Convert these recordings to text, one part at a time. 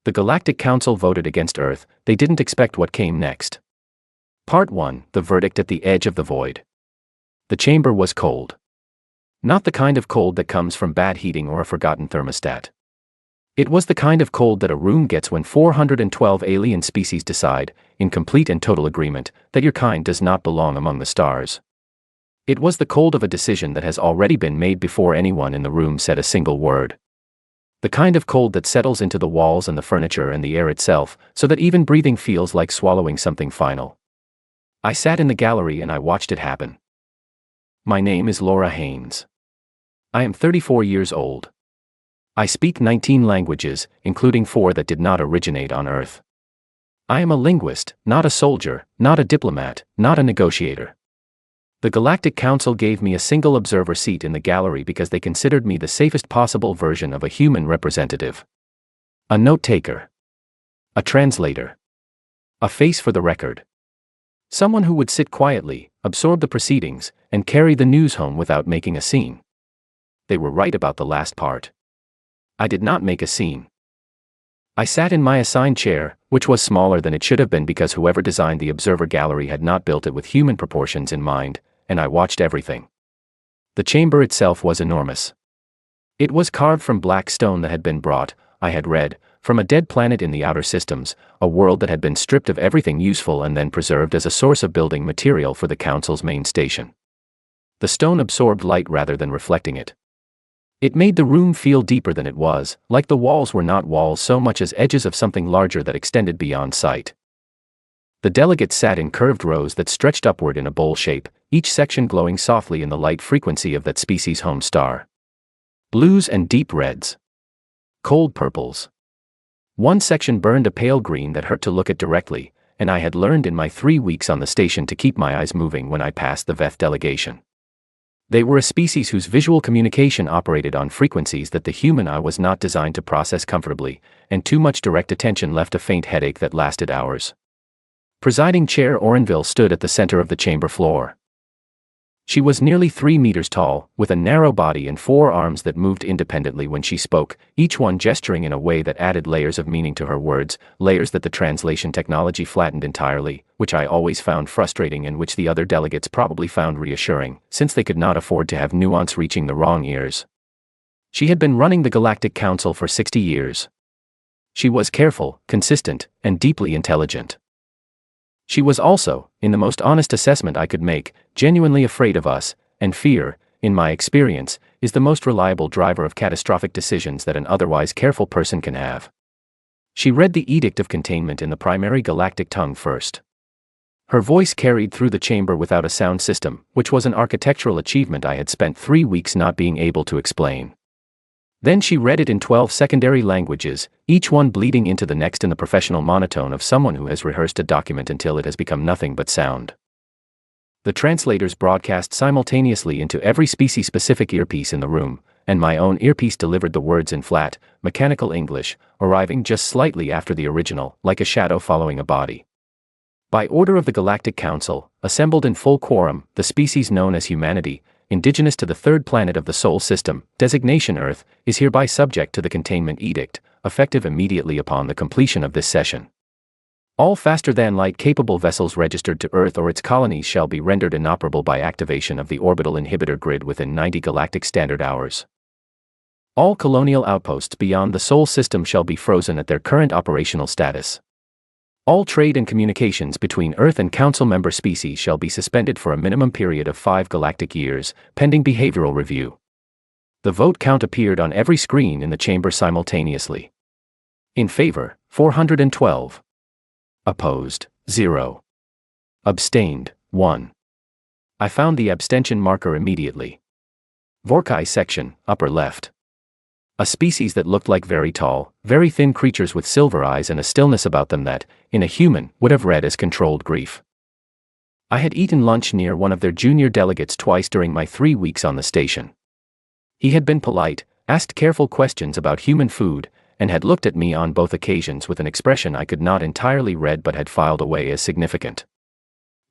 The Galactic Council voted against Earth. They didn't expect what came next. Part 1. The verdict at the edge of the void. The chamber was cold. Not the kind of cold that comes from bad heating or a forgotten thermostat. It was the kind of cold that a room gets when 412 alien species decide, in complete and total agreement, that your kind does not belong among the stars. It was the cold of a decision that has already been made before anyone in the room said a single word. The kind of cold that settles into the walls and the furniture and the air itself, so that even breathing feels like swallowing something final. I sat in the gallery and I watched it happen. My name is Laura Haynes. I am 34 years old. I speak 19 languages, including 4 that did not originate on Earth. I am a linguist, not a soldier, not a diplomat, not a negotiator. The Galactic Council gave me a single observer seat in the gallery because they considered me the safest possible version of a human representative. A note-taker. A translator. A face for the record. Someone who would sit quietly, absorb the proceedings, and carry the news home without making a scene. They were right about the last part. I did not make a scene. I sat in my assigned chair, which was smaller than it should have been because whoever designed the observer gallery had not built it with human proportions in mind, and I watched everything. The chamber itself was enormous. It was carved from black stone that had been brought, I had read, from a dead planet in the outer systems, a world that had been stripped of everything useful and then preserved as a source of building material for the Council's main station. The stone absorbed light rather than reflecting it. It made the room feel deeper than it was, like the walls were not walls so much as edges of something larger that extended beyond sight. The delegates sat in curved rows that stretched upward in a bowl shape, each section glowing softly in the light frequency of that species' home star. Blues and deep reds. Cold purples. One section burned a pale green that hurt to look at directly, and I had learned in my 3 weeks on the station to keep my eyes moving when I passed the VEF delegation. They were a species whose visual communication operated on frequencies that the human eye was not designed to process comfortably, and too much direct attention left a faint headache that lasted hours. Presiding Chair Orenville stood at the center of the chamber floor. She was nearly 3 meters tall, with a narrow body and 4 arms that moved independently when she spoke, each one gesturing in a way that added layers of meaning to her words, layers that the translation technology flattened entirely, which I always found frustrating and which the other delegates probably found reassuring, since they could not afford to have nuance reaching the wrong ears. She had been running the Galactic Council for 60 years. She was careful, consistent, and deeply intelligent. She was also, in the most honest assessment I could make, genuinely afraid of us, and fear, in my experience, is the most reliable driver of catastrophic decisions that an otherwise careful person can have. She read the Edict of Containment in the primary galactic tongue first. Her voice carried through the chamber without a sound system, which was an architectural achievement I had spent 3 weeks not being able to explain. Then she read it in 12 secondary languages, each one bleeding into the next in the professional monotone of someone who has rehearsed a document until it has become nothing but sound. The translators broadcast simultaneously into every species-specific earpiece in the room, and my own earpiece delivered the words in flat, mechanical English, arriving just slightly after the original, like a shadow following a body. By order of the Galactic Council, assembled in full quorum, the species known as humanity, indigenous to the 3rd planet of the Sol system, designation Earth, is hereby subject to the Containment Edict, effective immediately upon the completion of this session. All faster-than-light capable vessels registered to Earth or its colonies shall be rendered inoperable by activation of the orbital inhibitor grid within 90 galactic standard hours. All colonial outposts beyond the Sol system shall be frozen at their current operational status. All trade and communications between Earth and Council member species shall be suspended for a minimum period of 5 galactic years, pending behavioral review. The vote count appeared on every screen in the chamber simultaneously. In favor, 412. Opposed, 0. Abstained, 1. I found the abstention marker immediately. Vorkai section, upper left. A species that looked like very tall, very thin creatures with silver eyes and a stillness about them that, in a human, would have read as controlled grief. I had eaten lunch near one of their junior delegates twice during my 3 weeks on the station. He had been polite, asked careful questions about human food, and had looked at me on both occasions with an expression I could not entirely read but had filed away as significant.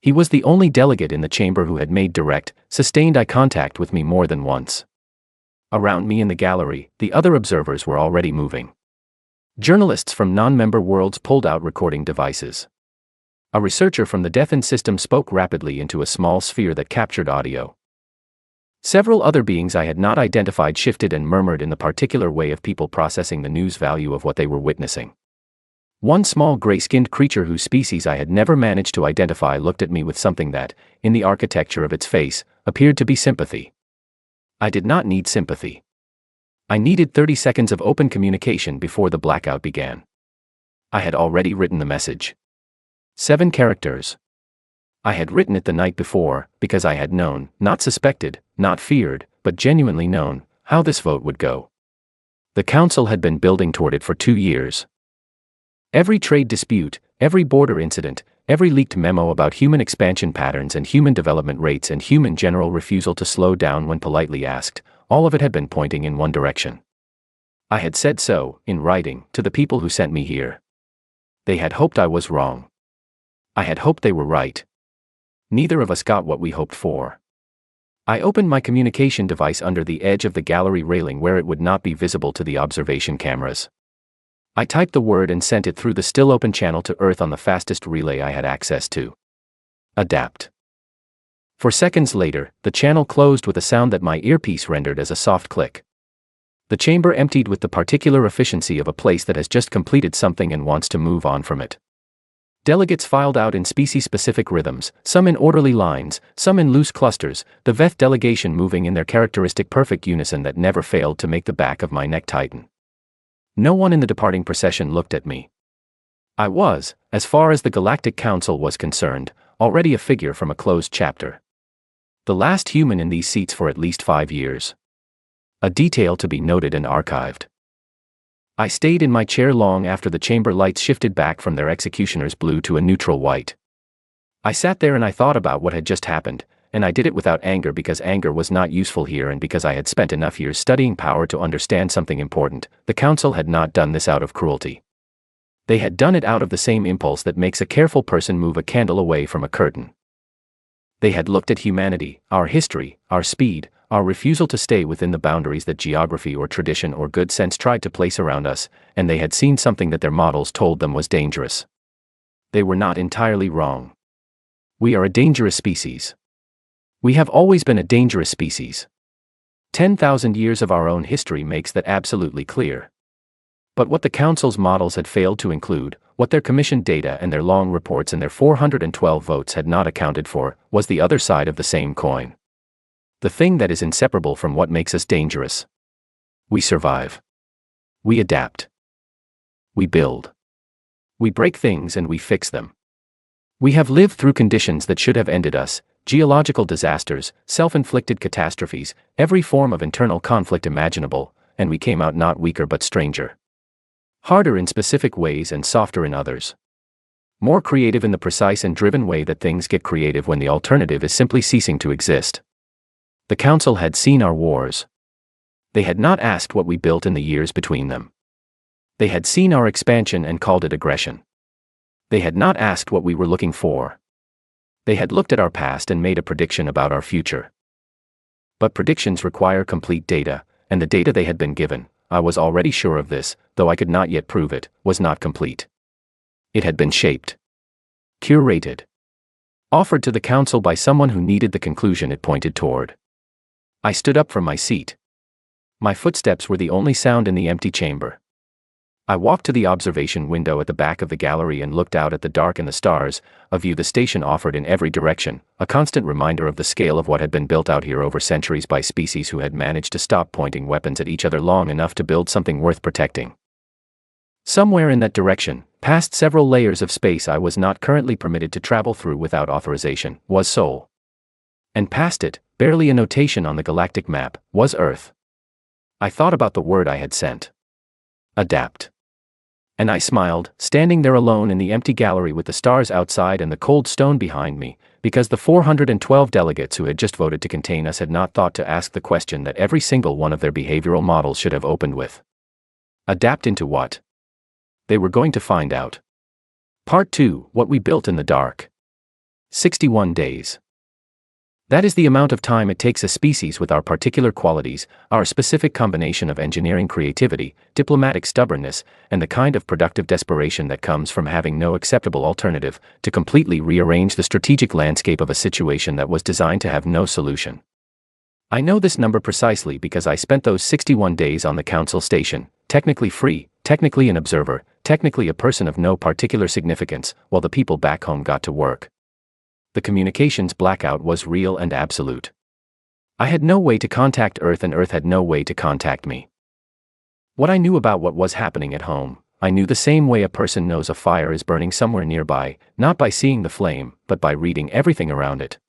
He was the only delegate in the chamber who had made direct, sustained eye contact with me more than once. Around me in the gallery, the other observers were already moving. Journalists from non-member worlds pulled out recording devices. A researcher from the deafened system spoke rapidly into a small sphere that captured audio. Several other beings I had not identified shifted and murmured in the particular way of people processing the news value of what they were witnessing. One small gray-skinned creature whose species I had never managed to identify looked at me with something that, in the architecture of its face, appeared to be sympathy. I did not need sympathy. I needed 30 seconds of open communication before the blackout began. I had already written the message. 7 characters. I had written it the night before, because I had known, not suspected, not feared, but genuinely known, how this vote would go. The council had been building toward it for 2 years. Every trade dispute, every border incident, every leaked memo about human expansion patterns and human development rates and human general refusal to slow down when politely asked, all of it had been pointing in one direction. I had said so, in writing, to the people who sent me here. They had hoped I was wrong. I had hoped they were right. Neither of us got what we hoped for. I opened my communication device under the edge of the gallery railing where it would not be visible to the observation cameras. I typed the word and sent it through the still open channel to Earth on the fastest relay I had access to. Adapt. For seconds later, the channel closed with a sound that my earpiece rendered as a soft click. The chamber emptied with the particular efficiency of a place that has just completed something and wants to move on from it. Delegates filed out in species-specific rhythms, some in orderly lines, some in loose clusters, the VEF delegation moving in their characteristic perfect unison that never failed to make the back of my neck tighten. No one in the departing procession looked at me. I was, as far as the Galactic Council was concerned, already a figure from a closed chapter. The last human in these seats for at least 5 years. A detail to be noted and archived. I stayed in my chair long after the chamber lights shifted back from their executioner's blue to a neutral white. I sat there and I thought about what had just happened, and I did it without anger because anger was not useful here and because I had spent enough years studying power to understand something important. The council had not done this out of cruelty. They had done it out of the same impulse that makes a careful person move a candle away from a curtain. They had looked at humanity, our history, our speed, our refusal to stay within the boundaries that geography or tradition or good sense tried to place around us, and they had seen something that their models told them was dangerous. They were not entirely wrong. We are a dangerous species. We have always been a dangerous species. 10,000 years of our own history makes that absolutely clear. But what the Council's models had failed to include, what their commissioned data and their long reports and their 412 votes had not accounted for, was the other side of the same coin. The thing that is inseparable from what makes us dangerous. We survive. We adapt. We build. We break things and we fix them. We have lived through conditions that should have ended us, geological disasters, self-inflicted catastrophes, every form of internal conflict imaginable, and we came out not weaker but stranger. Harder in specific ways and softer in others. More creative in the precise and driven way that things get creative when the alternative is simply ceasing to exist. The Council had seen our wars. They had not asked what we built in the years between them. They had seen our expansion and called it aggression. They had not asked what we were looking for. They had looked at our past and made a prediction about our future. But predictions require complete data, and the data they had been given, I was already sure of this, though I could not yet prove it, was not complete. It had been shaped. Curated. Offered to the Council by someone who needed the conclusion it pointed toward. I stood up from my seat. My footsteps were the only sound in the empty chamber. I walked to the observation window at the back of the gallery and looked out at the dark and the stars, a view the station offered in every direction, a constant reminder of the scale of what had been built out here over centuries by species who had managed to stop pointing weapons at each other long enough to build something worth protecting. Somewhere in that direction, past several layers of space I was not currently permitted to travel through without authorization, was Sol. And past it, barely a notation on the galactic map, was Earth. I thought about the word I had sent. Adapt. And I smiled, standing there alone in the empty gallery with the stars outside and the cold stone behind me, because the 412 delegates who had just voted to contain us had not thought to ask the question that every single one of their behavioral models should have opened with. Adapt into what? They were going to find out. Part 2, What We Built in the Dark. 61 days. That is the amount of time it takes a species with our particular qualities, our specific combination of engineering creativity, diplomatic stubbornness, and the kind of productive desperation that comes from having no acceptable alternative, to completely rearrange the strategic landscape of a situation that was designed to have no solution. I know this number precisely because I spent those 61 days on the council station, technically free, technically an observer, technically a person of no particular significance, while the people back home got to work. The communications blackout was real and absolute. I had no way to contact Earth and Earth had no way to contact me. What I knew about what was happening at home, I knew the same way a person knows a fire is burning somewhere nearby, not by seeing the flame, but by reading everything around it.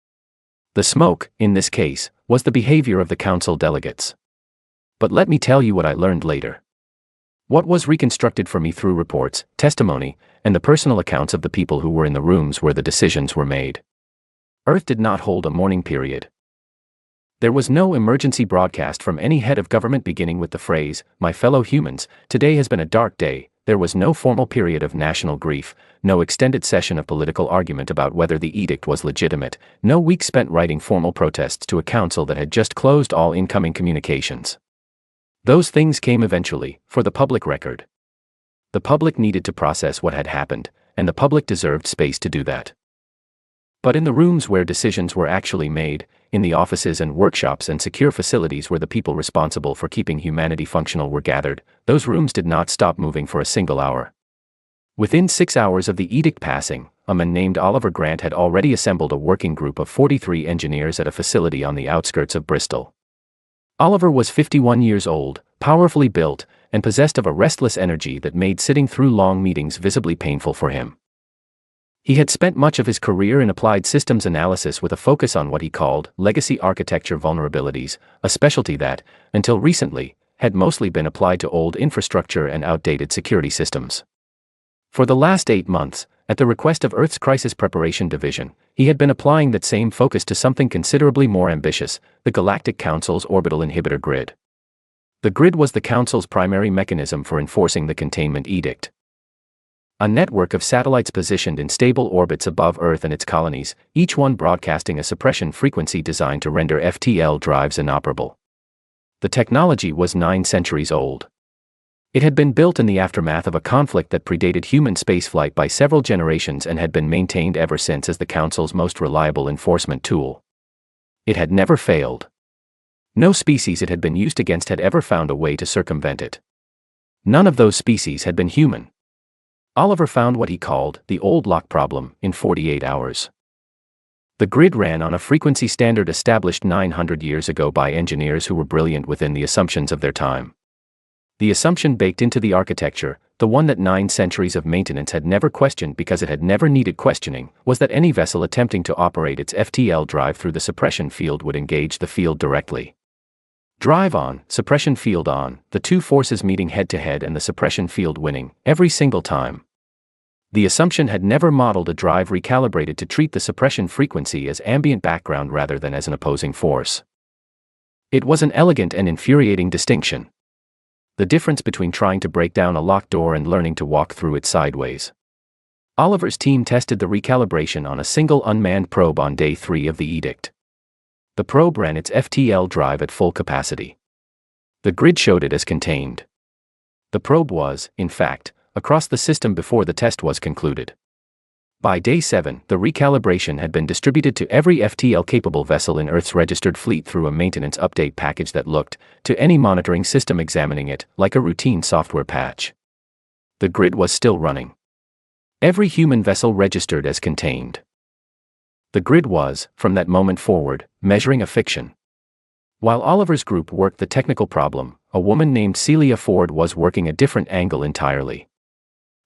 The smoke, in this case, was the behavior of the council delegates. But let me tell you what I learned later. What was reconstructed for me through reports, testimony, and the personal accounts of the people who were in the rooms where the decisions were made. Earth did not hold a mourning period. There was no emergency broadcast from any head of government beginning with the phrase, "My fellow humans, today has been a dark day." There was no formal period of national grief, no extended session of political argument about whether the edict was legitimate, no week spent writing formal protests to a council that had just closed all incoming communications. Those things came eventually, for the public record. The public needed to process what had happened, and the public deserved space to do that. But in the rooms where decisions were actually made, in the offices and workshops and secure facilities where the people responsible for keeping humanity functional were gathered, those rooms did not stop moving for a single hour. Within 6 hours of the edict passing, a man named Oliver Grant had already assembled a working group of 43 engineers at a facility on the outskirts of Bristol. Oliver was 51 years old, powerfully built, and possessed of a restless energy that made sitting through long meetings visibly painful for him. He had spent much of his career in applied systems analysis with a focus on what he called legacy architecture vulnerabilities, a specialty that, until recently, had mostly been applied to old infrastructure and outdated security systems. For the last 8 months, at the request of Earth's Crisis Preparation Division, he had been applying that same focus to something considerably more ambitious, the Galactic Council's orbital inhibitor grid. The grid was the Council's primary mechanism for enforcing the containment edict. A network of satellites positioned in stable orbits above Earth and its colonies, each one broadcasting a suppression frequency designed to render FTL drives inoperable. The technology was 9 centuries old. It had been built in the aftermath of a conflict that predated human spaceflight by several generations and had been maintained ever since as the Council's most reliable enforcement tool. It had never failed. No species it had been used against had ever found a way to circumvent it. None of those species had been human. Oliver found what he called the old lock problem in 48 hours. The grid ran on a frequency standard established 900 years ago by engineers who were brilliant within the assumptions of their time. The assumption baked into the architecture, the one that 9 centuries of maintenance had never questioned because it had never needed questioning, was that any vessel attempting to operate its FTL drive through the suppression field would engage the field directly. Drive on, suppression field on, the two forces meeting head-to-head and the suppression field winning, every single time. The assumption had never modeled a drive recalibrated to treat the suppression frequency as ambient background rather than as an opposing force. It was an elegant and infuriating distinction. The difference between trying to break down a locked door and learning to walk through it sideways. Oliver's team tested the recalibration on a single unmanned probe on day 3 of the edict. The probe ran its FTL drive at full capacity. The grid showed it as contained. The probe was, in fact, across the system before the test was concluded. By day 7, the recalibration had been distributed to every FTL-capable vessel in Earth's registered fleet through a maintenance update package that looked, to any monitoring system examining it, like a routine software patch. The grid was still running. Every human vessel registered as contained. The grid was, from that moment forward, measuring a fiction. While Oliver's group worked the technical problem, a woman named Celia Ford was working a different angle entirely.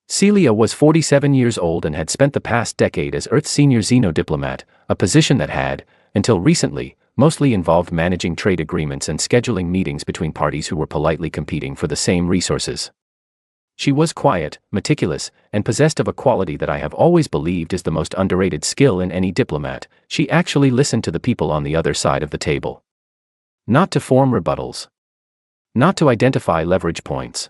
Celia was 47 years old and had spent the past decade as Earth's senior xenodiplomat, a position that had, until recently, mostly involved managing trade agreements and scheduling meetings between parties who were politely competing for the same resources. She was quiet, meticulous, and possessed of a quality that I have always believed is the most underrated skill in any diplomat. She actually listened to the people on the other side of the table. Not to form rebuttals. Not to identify leverage points.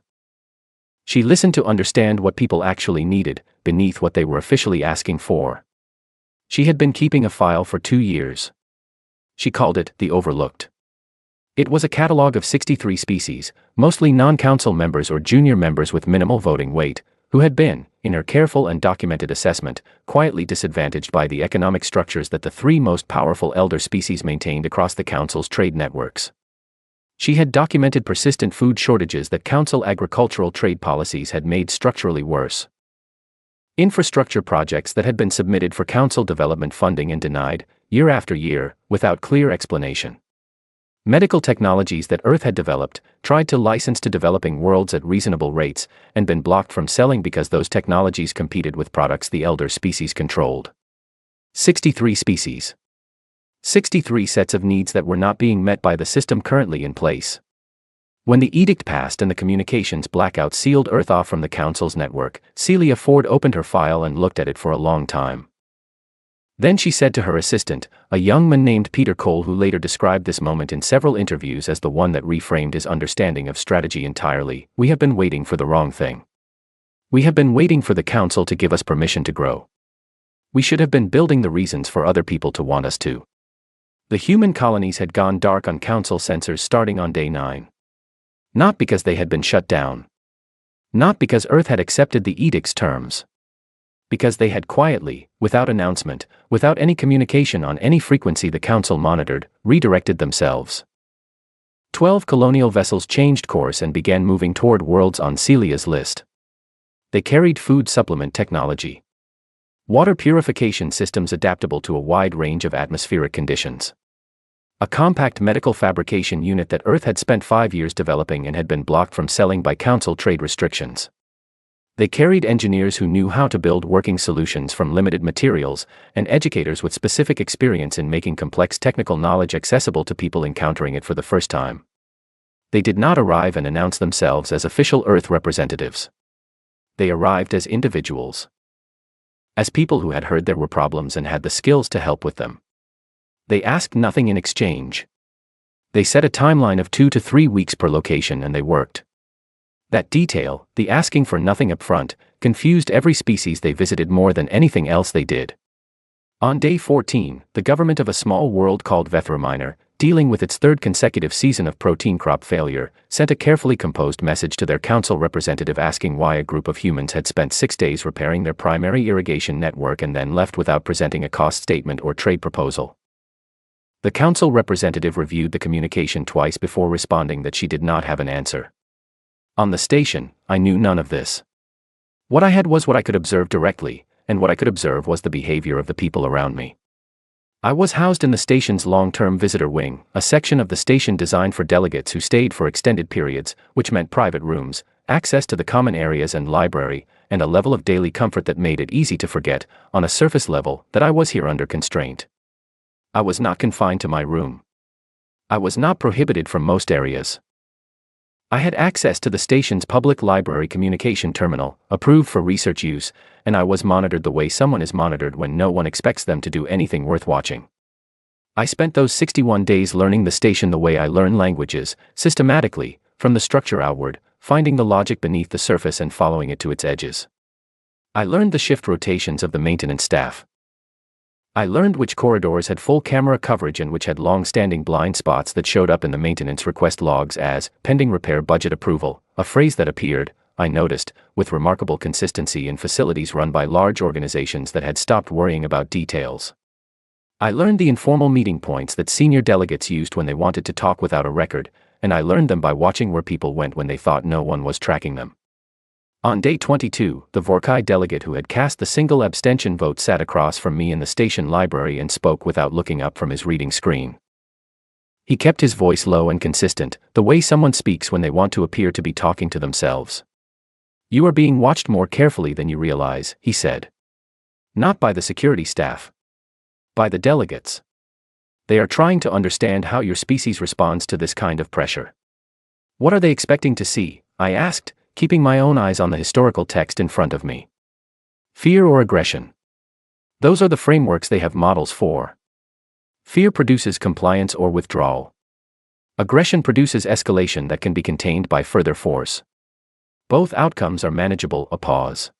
She listened to understand what people actually needed, beneath what they were officially asking for. She had been keeping a file for 2 years. She called it the Overlooked. It was a catalog of 63 species, mostly non-council members or junior members with minimal voting weight, who had been, in her careful and documented assessment, quietly disadvantaged by the economic structures that the three most powerful elder species maintained across the council's trade networks. She had documented persistent food shortages that council agricultural trade policies had made structurally worse. Infrastructure projects that had been submitted for council development funding and denied, year after year, without clear explanation. Medical technologies that Earth had developed, tried to license to developing worlds at reasonable rates, and been blocked from selling because those technologies competed with products the elder species controlled. 63 species. 63 sets of needs that were not being met by the system currently in place. When the edict passed and the communications blackout sealed Earth off from the council's network, Celia Ford opened her file and looked at it for a long time. Then she said to her assistant, a young man named Peter Cole, who later described this moment in several interviews as the one that reframed his understanding of strategy entirely, "We have been waiting for the wrong thing. We have been waiting for the council to give us permission to grow. We should have been building the reasons for other people to want us to." The human colonies had gone dark on council sensors starting on day 9. Not because they had been shut down. Not because Earth had accepted the edict's terms. Because they had quietly, without announcement, without any communication on any frequency the council monitored, redirected themselves. 12 colonial vessels changed course and began moving toward worlds on Celia's list. They carried food supplement technology. Water purification systems adaptable to a wide range of atmospheric conditions. A compact medical fabrication unit that Earth had spent 5 years developing and had been blocked from selling by council trade restrictions. They carried engineers who knew how to build working solutions from limited materials, and educators with specific experience in making complex technical knowledge accessible to people encountering it for the first time. They did not arrive and announce themselves as official Earth representatives. They arrived as individuals. As people who had heard there were problems and had the skills to help with them. They asked nothing in exchange. They set a timeline of 2 to 3 weeks per location and they worked. That detail, the asking for nothing up front, confused every species they visited more than anything else they did. On day 14, the government of a small world called Vethraminer, dealing with its 3rd consecutive season of protein crop failure, sent a carefully composed message to their council representative asking why a group of humans had spent 6 days repairing their primary irrigation network and then left without presenting a cost statement or trade proposal. The council representative reviewed the communication twice before responding that she did not have an answer. On the station, I knew none of this. What I had was what I could observe directly, and what I could observe was the behavior of the people around me. I was housed in the station's long-term visitor wing, a section of the station designed for delegates who stayed for extended periods, which meant private rooms, access to the common areas and library, and a level of daily comfort that made it easy to forget, on a surface level, that I was here under constraint. I was not confined to my room. I was not prohibited from most areas. I had access to the station's public library communication terminal, approved for research use, and I was monitored the way someone is monitored when no one expects them to do anything worth watching. I spent those 61 days learning the station the way I learn languages, systematically, from the structure outward, finding the logic beneath the surface and following it to its edges. I learned the shift rotations of the maintenance staff. I learned which corridors had full camera coverage and which had long-standing blind spots that showed up in the maintenance request logs as pending repair budget approval, a phrase that appeared, I noticed, with remarkable consistency in facilities run by large organizations that had stopped worrying about details. I learned the informal meeting points that senior delegates used when they wanted to talk without a record, and I learned them by watching where people went when they thought no one was tracking them. On day 22, the Vorkai delegate who had cast the single abstention vote sat across from me in the station library and spoke without looking up from his reading screen. He kept his voice low and consistent, the way someone speaks when they want to appear to be talking to themselves. "You are being watched more carefully than you realize," he said. "Not by the security staff. By the delegates. They are trying to understand how your species responds to this kind of pressure." "What are they expecting to see?" I asked, keeping my own eyes on the historical text in front of me. "Fear or aggression? Those are the frameworks they have models for. Fear produces compliance or withdrawal. Aggression produces escalation that can be contained by further force. Both outcomes are manageable." A pause.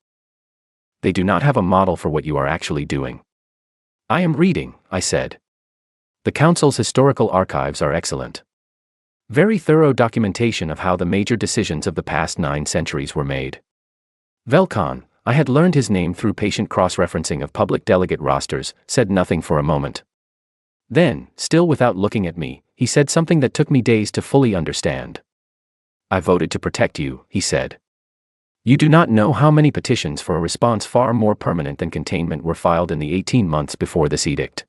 "They do not have a model for what you are actually doing." "I am reading," I said. The Council's historical archives are excellent. Very thorough documentation of how the major decisions of the past 9 centuries were made. Velkan, I had learned his name through patient cross-referencing of public delegate rosters, said nothing for a moment. Then, still without looking at me, he said something that took me days to fully understand. I voted to protect you, he said. You do not know how many petitions for a response far more permanent than containment were filed in the 18 months before this edict.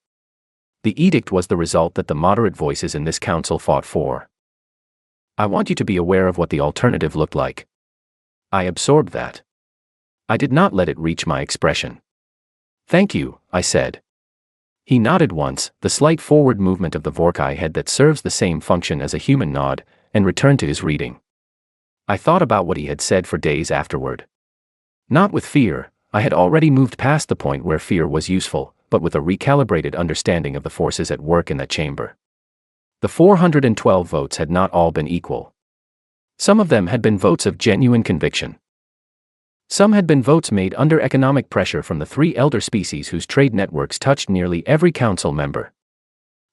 The edict was the result that the moderate voices in this council fought for. I want you to be aware of what the alternative looked like. I absorbed that. I did not let it reach my expression. Thank you, I said. He nodded once, the slight forward movement of the Vorkai head that serves the same function as a human nod, and returned to his reading. I thought about what he had said for days afterward. Not with fear, I had already moved past the point where fear was useful, but with a recalibrated understanding of the forces at work in that chamber. The 412 votes had not all been equal. Some of them had been votes of genuine conviction. Some had been votes made under economic pressure from the 3 elder species whose trade networks touched nearly every council member.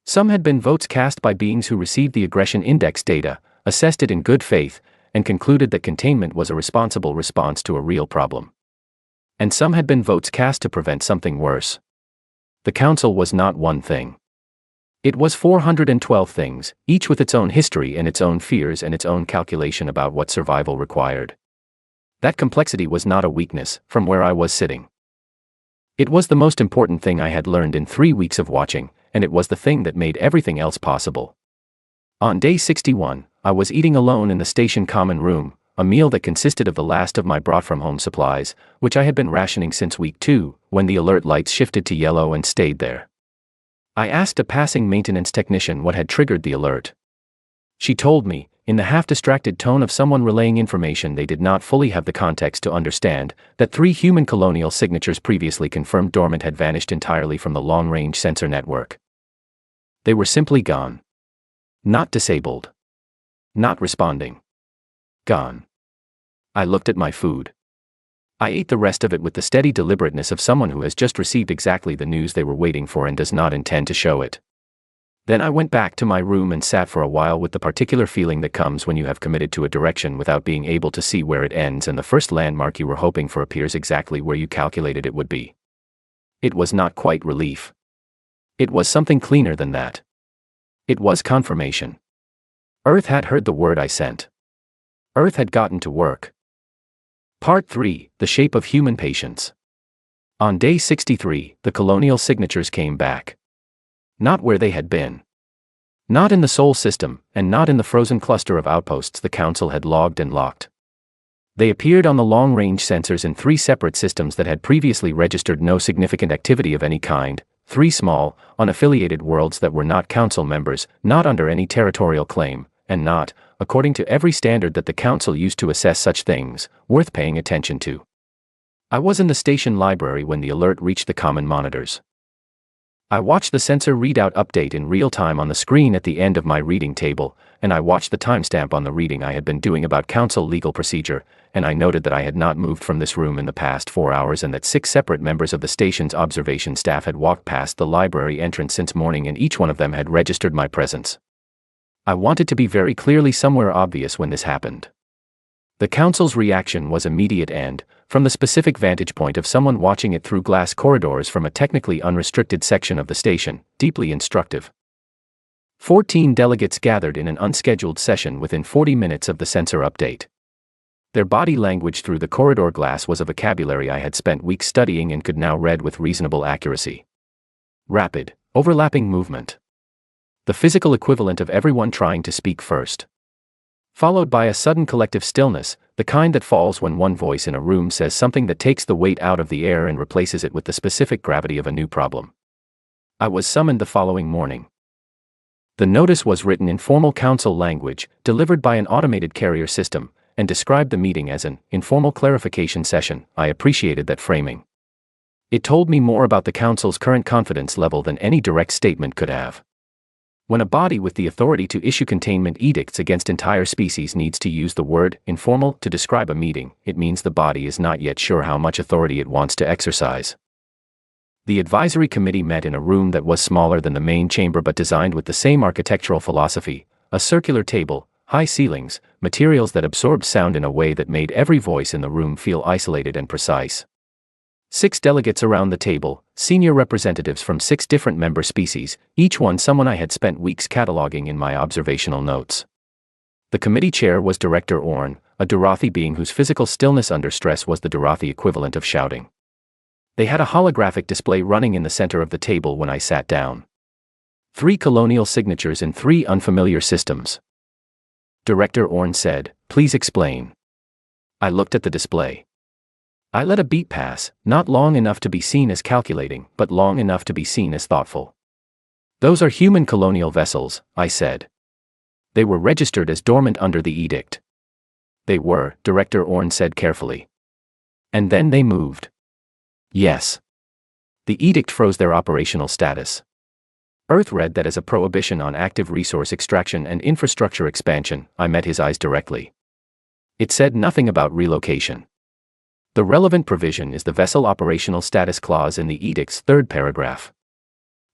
Some had been votes cast by beings who received the aggression index data, assessed it in good faith, and concluded that containment was a responsible response to a real problem. And some had been votes cast to prevent something worse. The council was not one thing. It was 412 things, each with its own history and its own fears and its own calculation about what survival required. That complexity was not a weakness, from where I was sitting. It was the most important thing I had learned in 3 weeks of watching, and it was the thing that made everything else possible. On day 61, I was eating alone in the station common room, a meal that consisted of the last of my brought-from-home supplies, which I had been rationing since week 2, when the alert lights shifted to yellow and stayed there. I asked a passing maintenance technician what had triggered the alert. She told me, in the half-distracted tone of someone relaying information they did not fully have the context to understand, that 3 human colonial signatures previously confirmed dormant had vanished entirely from the long-range sensor network. They were simply gone. Not disabled. Not responding. Gone. I looked at my food. I ate the rest of it with the steady deliberateness of someone who has just received exactly the news they were waiting for and does not intend to show it. Then I went back to my room and sat for a while with the particular feeling that comes when you have committed to a direction without being able to see where it ends and the first landmark you were hoping for appears exactly where you calculated it would be. It was not quite relief. It was something cleaner than that. It was confirmation. Earth had heard the word I sent. Earth had gotten to work. Part 3, The Shape of Human Patience. On day 63, the colonial signatures came back. Not where they had been. Not in the Sol system, and not in the frozen cluster of outposts the Council had logged and locked. They appeared on the long-range sensors in 3 separate systems that had previously registered no significant activity of any kind, 3 small, unaffiliated worlds that were not Council members, not under any territorial claim, and not, according to every standard that the Council used to assess such things, worth paying attention to. I was in the station library when the alert reached the common monitors. I watched the sensor readout update in real time on the screen at the end of my reading table, and I watched the timestamp on the reading I had been doing about Council legal procedure, and I noted that I had not moved from this room in the past 4 hours and that 6 separate members of the station's observation staff had walked past the library entrance since morning and each one of them had registered my presence. I wanted to be very clearly somewhere obvious when this happened. The Council's reaction was immediate and, from the specific vantage point of someone watching it through glass corridors from a technically unrestricted section of the station, deeply instructive. 14 delegates gathered in an unscheduled session within 40 minutes of the sensor update. Their body language through the corridor glass was a vocabulary I had spent weeks studying and could now read with reasonable accuracy. Rapid, overlapping movement. The physical equivalent of everyone trying to speak first. Followed by a sudden collective stillness, the kind that falls when one voice in a room says something that takes the weight out of the air and replaces it with the specific gravity of a new problem. I was summoned the following morning. The notice was written in formal Council language, delivered by an automated carrier system, and described the meeting as an informal clarification session. I appreciated that framing. It told me more about the Council's current confidence level than any direct statement could have. When a body with the authority to issue containment edicts against entire species needs to use the word informal to describe a meeting, it means the body is not yet sure how much authority it wants to exercise. The advisory committee met in a room that was smaller than the main chamber but designed with the same architectural philosophy: a circular table, high ceilings, materials that absorbed sound in a way that made every voice in the room feel isolated and precise. 6 delegates around the table, senior representatives from 6 different member species, each one someone I had spent weeks cataloging in my observational notes. The committee chair was Director Orn, a Durathi being whose physical stillness under stress was the Durathi equivalent of shouting. They had a holographic display running in the center of the table when I sat down. 3 colonial signatures in 3 unfamiliar systems. Director Orn said, "Please explain." I looked at the display. I let a beat pass, not long enough to be seen as calculating, but long enough to be seen as thoughtful. "Those are human colonial vessels," I said. "They were registered as dormant under the edict." "They were," Director Orn said carefully. "And then they moved." "Yes. The edict froze their operational status." Earth read that as a prohibition on active resource extraction and infrastructure expansion. I met his eyes directly. It said nothing about relocation. The relevant provision is the Vessel Operational Status Clause in the edict's 3rd paragraph.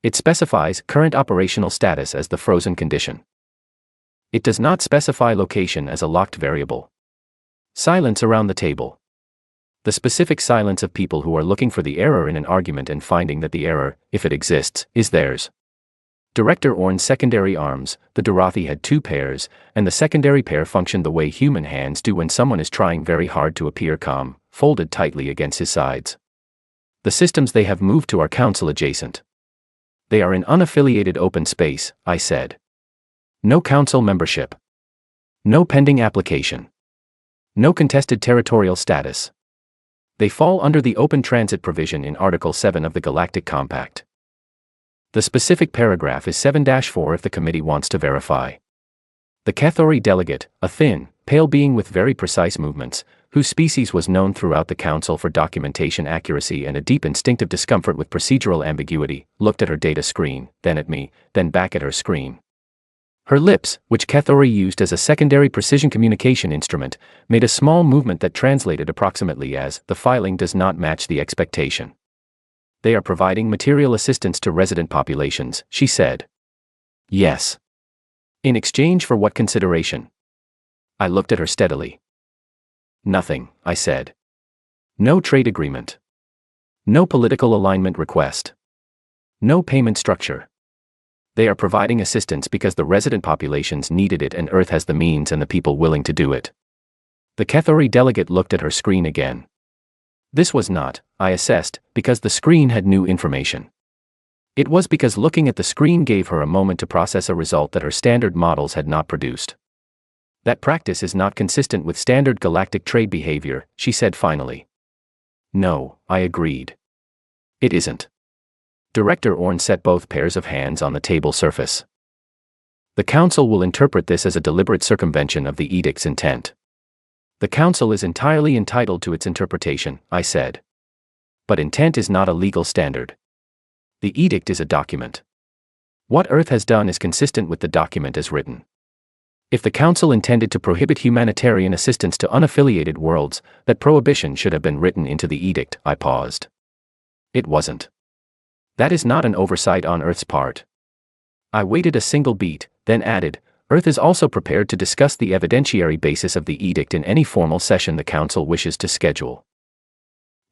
It specifies current operational status as the frozen condition. It does not specify location as a locked variable. Silence around the table. The specific silence of people who are looking for the error in an argument and finding that the error, if it exists, is theirs. Director Orn's secondary arms, the Durathi, had 2 pairs, and the secondary pair functioned the way human hands do when someone is trying very hard to appear calm, folded tightly against his sides. "The systems they have moved to are council adjacent. They are in unaffiliated open space," I said. "No council membership. No pending application. No contested territorial status. They fall under the open transit provision in Article 7 of the Galactic Compact. The specific paragraph is 7-4 if the committee wants to verify." The Cathori delegate, a thin, pale being with very precise movements, whose species was known throughout the council for documentation accuracy and a deep instinctive discomfort with procedural ambiguity, looked at her data screen, then at me, then back at her screen. Her lips, which Cathori used as a secondary precision communication instrument, made a small movement that translated approximately as, "The filing does not match the expectation." "They are providing material assistance to resident populations," she said. "Yes." "In exchange for what consideration?" I looked at her steadily. "Nothing," I said. "No trade agreement. No political alignment request. No payment structure. They are providing assistance because the resident populations needed it and Earth has the means and the people willing to do it." The Cathori delegate looked at her screen again. This was not, I assessed, because the screen had new information. It was because looking at the screen gave her a moment to process a result that her standard models had not produced. "That practice is not consistent with standard galactic trade behavior," she said finally. "No," I agreed. "It isn't." Director Orn set both pairs of hands on the table surface. "The Council will interpret this as a deliberate circumvention of the edict's intent." "The Council is entirely entitled to its interpretation," I said. "But intent is not a legal standard. The edict is a document. What Earth has done is consistent with the document as written. If the Council intended to prohibit humanitarian assistance to unaffiliated worlds, that prohibition should have been written into the edict." I paused. "It wasn't. That is not an oversight on Earth's part." I waited a single beat, then added, "Earth is also prepared to discuss the evidentiary basis of the edict in any formal session the Council wishes to schedule.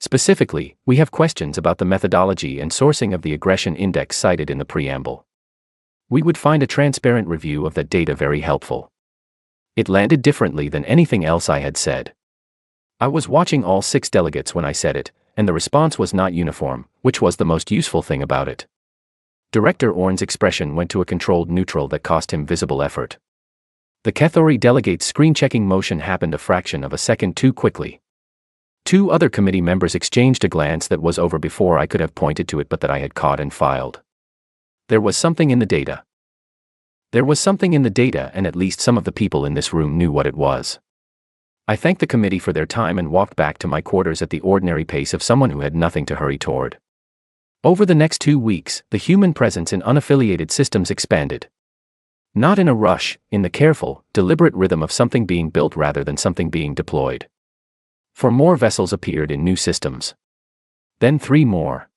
Specifically, we have questions about the methodology and sourcing of the aggression index cited in the preamble. We would find a transparent review of that data very helpful." It landed differently than anything else I had said. I was watching all 6 delegates when I said it, and the response was not uniform, which was the most useful thing about it. Director Orn's expression went to a controlled neutral that cost him visible effort. The Cathori delegate's screen-checking motion happened a fraction of a second too quickly. 2 other committee members exchanged a glance that was over before I could have pointed to it but that I had caught and filed. There was something in the data. There was something in the data, and at least some of the people in this room knew what it was. I thanked the committee for their time and walked back to my quarters at the ordinary pace of someone who had nothing to hurry toward. Over the next 2 weeks, the human presence in unaffiliated systems expanded. Not in a rush, in the careful, deliberate rhythm of something being built rather than something being deployed. 4 more vessels appeared in new systems. Then 3 more.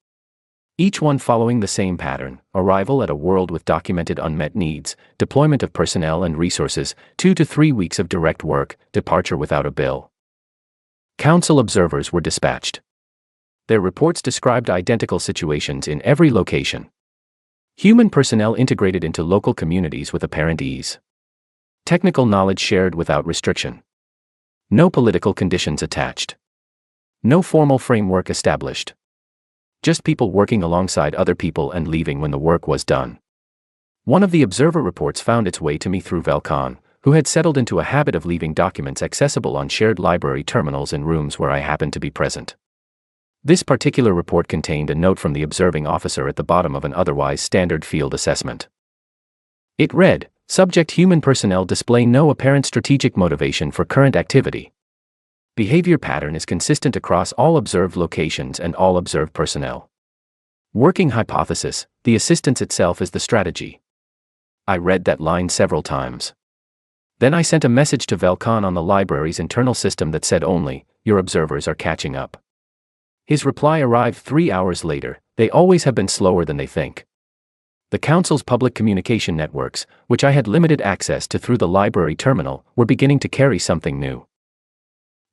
Each one following the same pattern: arrival at a world with documented unmet needs, deployment of personnel and resources, 2 to 3 weeks of direct work, departure without a bill. Council observers were dispatched. Their reports described identical situations in every location. Human personnel integrated into local communities with apparent ease. Technical knowledge shared without restriction. No political conditions attached. No formal framework established. Just people working alongside other people and leaving when the work was done. One of the observer reports found its way to me through Velkan, who had settled into a habit of leaving documents accessible on shared library terminals in rooms where I happened to be present. This particular report contained a note from the observing officer at the bottom of an otherwise standard field assessment. It read, "Subject: human personnel display no apparent strategic motivation for current activity. Behavior pattern is consistent across all observed locations and all observed personnel. Working hypothesis: the assistance itself is the strategy." I read that line several times. Then I sent a message to Velkan on the library's internal system that said only, "Your observers are catching up." His reply arrived 3 hours later: "They always have been slower than they think." The Council's public communication networks, which I had limited access to through the library terminal, were beginning to carry something new.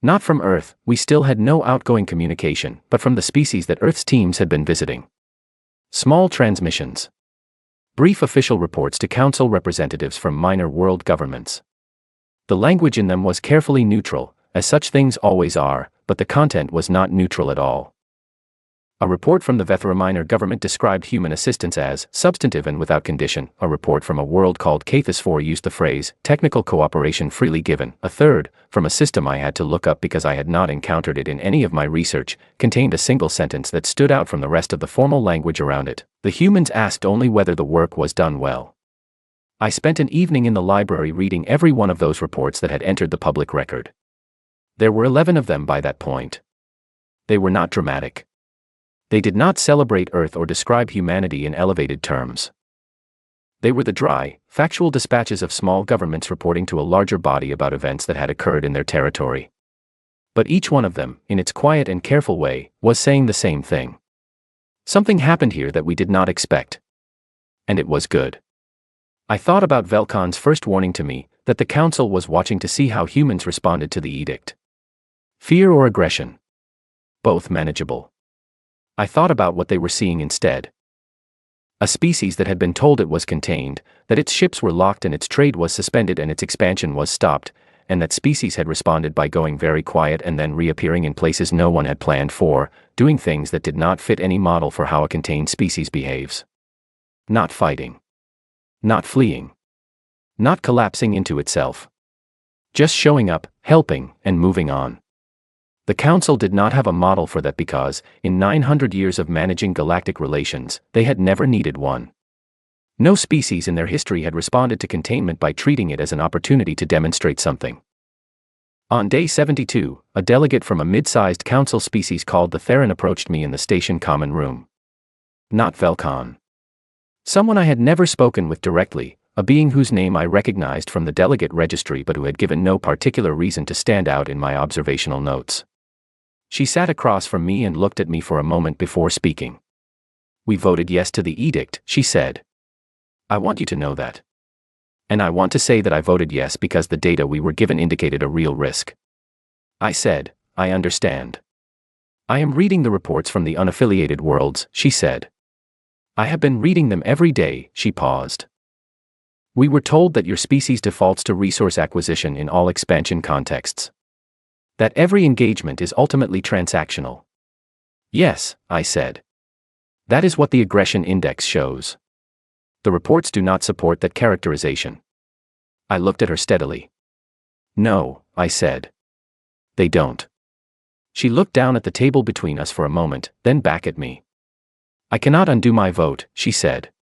Not from Earth, we still had no outgoing communication, but from the species that Earth's teams had been visiting. Small transmissions. Brief official reports to Council representatives from minor world governments. The language in them was carefully neutral, as such things always are, but the content was not neutral at all. A report from the Vethra minor government described human assistance as substantive and without condition. A report from a world called Cathis 4 used the phrase technical cooperation freely given. A third, from a system I had to look up because I had not encountered it in any of my research, contained a single sentence that stood out from the rest of the formal language around it. The humans asked only whether the work was done well. I spent an evening in the library reading every one of those reports that had entered the public record. There were 11 of them by that point. They were not dramatic. They did not celebrate Earth or describe humanity in elevated terms. They were the dry, factual dispatches of small governments reporting to a larger body about events that had occurred in their territory. But each one of them, in its quiet and careful way, was saying the same thing. Something happened here that we did not expect. And it was good. I thought about Velkan's first warning to me, that the Council was watching to see how humans responded to the edict. Fear or aggression? Both manageable. I thought about what they were seeing instead. A species that had been told it was contained, that its ships were locked and its trade was suspended and its expansion was stopped, and that species had responded by going very quiet and then reappearing in places no one had planned for, doing things that did not fit any model for how a contained species behaves. Not fighting. Not fleeing. Not collapsing into itself. Just showing up, helping, and moving on. The Council did not have a model for that because, in 900 years of managing galactic relations, they had never needed one. No species in their history had responded to containment by treating it as an opportunity to demonstrate something. On day 72, a delegate from a mid-sized Council species called the Theron approached me in the station common room. Not Velkan. Someone I had never spoken with directly, a being whose name I recognized from the delegate registry but who had given no particular reason to stand out in my observational notes. She sat across from me and looked at me for a moment before speaking. "We voted yes to the edict," she said. "I want you to know that. And I want to say that I voted yes because the data we were given indicated a real risk." I said, "I understand. I am reading the reports from the unaffiliated worlds," she said. "I have been reading them every day." She paused. "We were told that your species defaults to resource acquisition in all expansion contexts. That every engagement is ultimately transactional." "Yes," I said. "That is what the aggression index shows. The reports do not support that characterization." I looked at her steadily. "No," I said. "They don't." She looked down at the table between us for a moment, then back at me. "I cannot undo my vote," she said.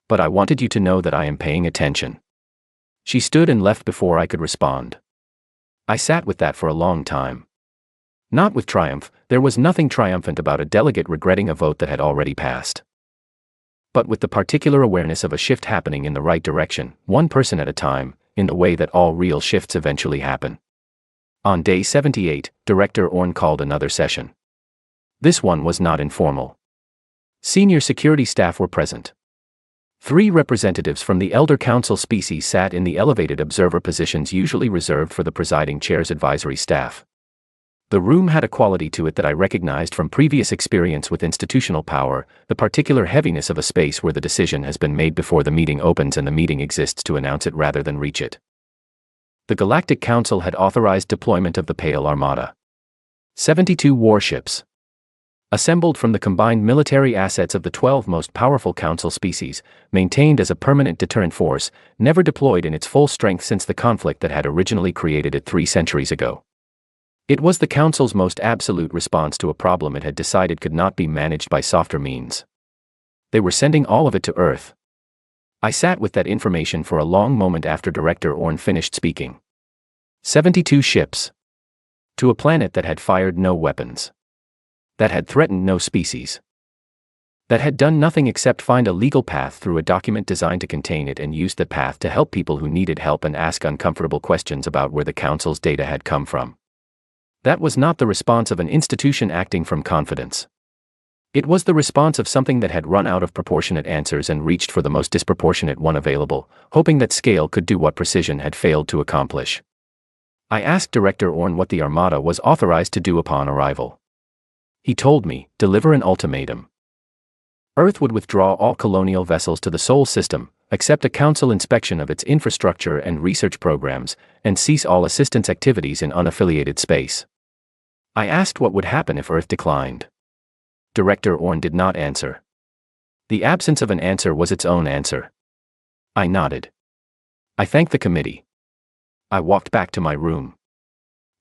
"But I wanted you to know that I am paying attention." She stood and left before I could respond. I sat with that for a long time. Not with triumph, there was nothing triumphant about a delegate regretting a vote that had already passed. But with the particular awareness of a shift happening in the right direction, one person at a time, in the way that all real shifts eventually happen. On day 78, Director Orn called another session. This one was not informal. Senior security staff were present. 3 representatives from the Elder Council species sat in the elevated observer positions usually reserved for the presiding chair's advisory staff. The room had a quality to it that I recognized from previous experience with institutional power, the particular heaviness of a space where the decision has been made before the meeting opens and the meeting exists to announce it rather than reach it. The Galactic Council had authorized deployment of the Pale Armada. 72 warships. Assembled from the combined military assets of the 12 most powerful Council species, maintained as a permanent deterrent force, never deployed in its full strength since the conflict that had originally created it 3 centuries ago. It was the Council's most absolute response to a problem it had decided could not be managed by softer means. They were sending all of it to Earth. I sat with that information for a long moment after Director Orn finished speaking. 72 ships. To a planet that had fired no weapons. That had threatened no species. That had done nothing except find a legal path through a document designed to contain it and used that path to help people who needed help and ask uncomfortable questions about where the Council's data had come from. That was not the response of an institution acting from confidence. It was the response of something that had run out of proportionate answers and reached for the most disproportionate one available, hoping that scale could do what precision had failed to accomplish. I asked Director Orn what the Armada was authorized to do upon arrival. He told me, deliver an ultimatum. Earth would withdraw all colonial vessels to the Sol system, accept a Council inspection of its infrastructure and research programs, and cease all assistance activities in unaffiliated space. I asked what would happen if Earth declined. Director Orn did not answer. The absence of an answer was its own answer. I nodded. I thanked the committee. I walked back to my room.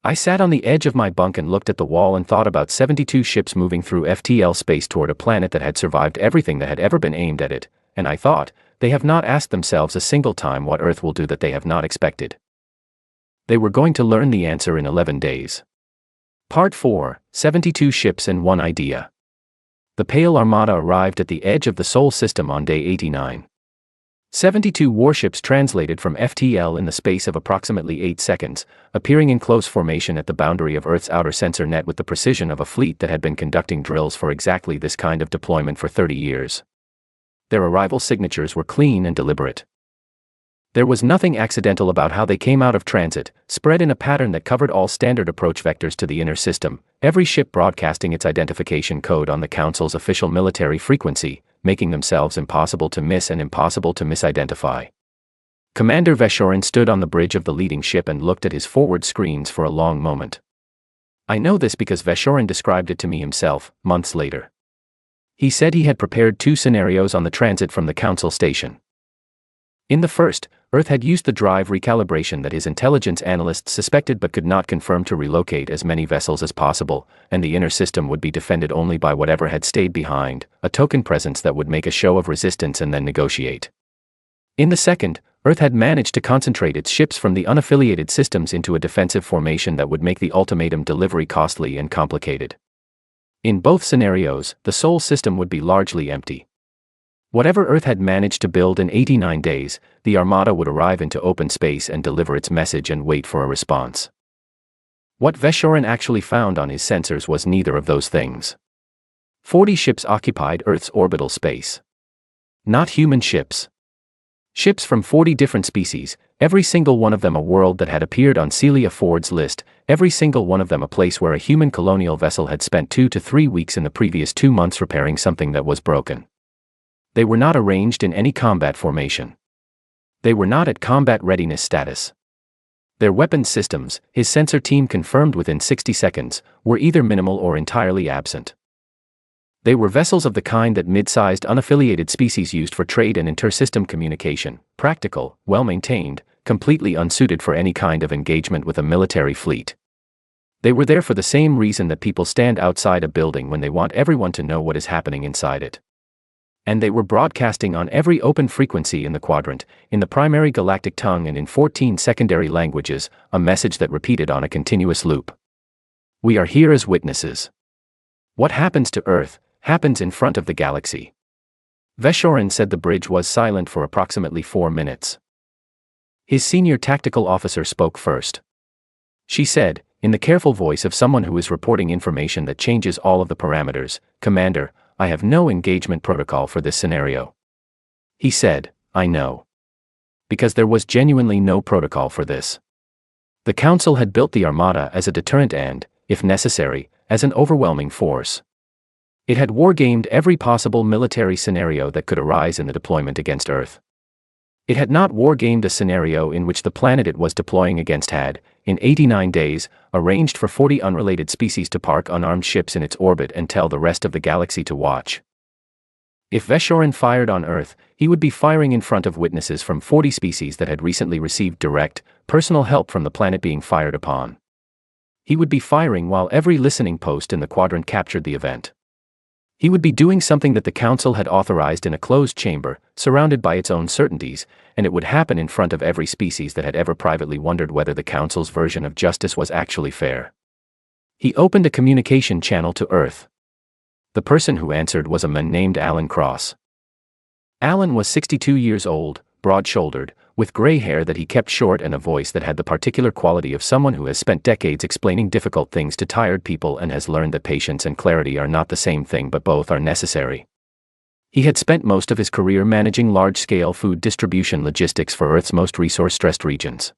I sat on the edge of my bunk and looked at the wall and thought about 72 ships moving through FTL space toward a planet that had survived everything that had ever been aimed at it, and I thought, they have not asked themselves a single time what Earth will do that they have not expected. They were going to learn the answer in 11 days. Part 4, 72 ships and 1 idea. The Pale Armada arrived at the edge of the Sol system on day 89. 72 warships translated from FTL in the space of approximately 8 seconds, appearing in close formation at the boundary of Earth's outer sensor net with the precision of a fleet that had been conducting drills for exactly this kind of deployment for 30 years. Their arrival signatures were clean and deliberate. There was nothing accidental about how they came out of transit, spread in a pattern that covered all standard approach vectors to the inner system, every ship broadcasting its identification code on the Council's official military frequency, making themselves impossible to miss and impossible to misidentify. Commander Veshorin stood on the bridge of the leading ship and looked at his forward screens for a long moment. I know this because Veshorin described it to me himself, months later. He said he had prepared 2 scenarios on the transit from the Council station. In the first, Earth had used the drive recalibration that his intelligence analysts suspected but could not confirm to relocate as many vessels as possible, and the inner system would be defended only by whatever had stayed behind, a token presence that would make a show of resistance and then negotiate. In the second, Earth had managed to concentrate its ships from the unaffiliated systems into a defensive formation that would make the ultimatum delivery costly and complicated. In both scenarios, the Sol system would be largely empty. Whatever Earth had managed to build in 89 days, the Armada would arrive into open space and deliver its message and wait for a response. What Veshorin actually found on his sensors was neither of those things. 40 ships occupied Earth's orbital space. Not human ships. Ships from 40 different species, every single one of them a world that had appeared on Celia Ford's list, every single one of them a place where a human colonial vessel had spent 2 to 3 weeks in the previous 2 months repairing something that was broken. They were not arranged in any combat formation. They were not at combat readiness status. Their weapons systems, his sensor team confirmed within 60 seconds, were either minimal or entirely absent. They were vessels of the kind that mid-sized unaffiliated species used for trade and inter-system communication, practical, well-maintained, completely unsuited for any kind of engagement with a military fleet. They were there for the same reason that people stand outside a building when they want everyone to know what is happening inside it. And they were broadcasting on every open frequency in the quadrant, in the primary galactic tongue and in 14 secondary languages, a message that repeated on a continuous loop. We are here as witnesses. What happens to Earth, happens in front of the galaxy. Veshorin said the bridge was silent for approximately 4 minutes. His senior tactical officer spoke first. She said, in the careful voice of someone who is reporting information that changes all of the parameters, "Commander, I have no engagement protocol for this scenario. He said, I know. Because there was genuinely no protocol for this. The Council had built the Armada as a deterrent and, if necessary, as an overwhelming force. It had wargamed every possible military scenario that could arise in the deployment against Earth. It had not wargamed a scenario in which the planet it was deploying against had, in 89 days, arranged for 40 unrelated species to park unarmed ships in its orbit and tell the rest of the galaxy to watch. If Veshorin fired on Earth, he would be firing in front of witnesses from 40 species that had recently received direct, personal help from the planet being fired upon. He would be firing while every listening post in the quadrant captured the event. He would be doing something that the Council had authorized in a closed chamber, surrounded by its own certainties, and it would happen in front of every species that had ever privately wondered whether the Council's version of justice was actually fair. He opened a communication channel to Earth. The person who answered was a man named Alan Cross. Alan was 62 years old, broad-shouldered, with gray hair that he kept short and a voice that had the particular quality of someone who has spent decades explaining difficult things to tired people and has learned that patience and clarity are not the same thing but both are necessary. He had spent most of his career managing large-scale food distribution logistics for Earth's most resource-stressed regions.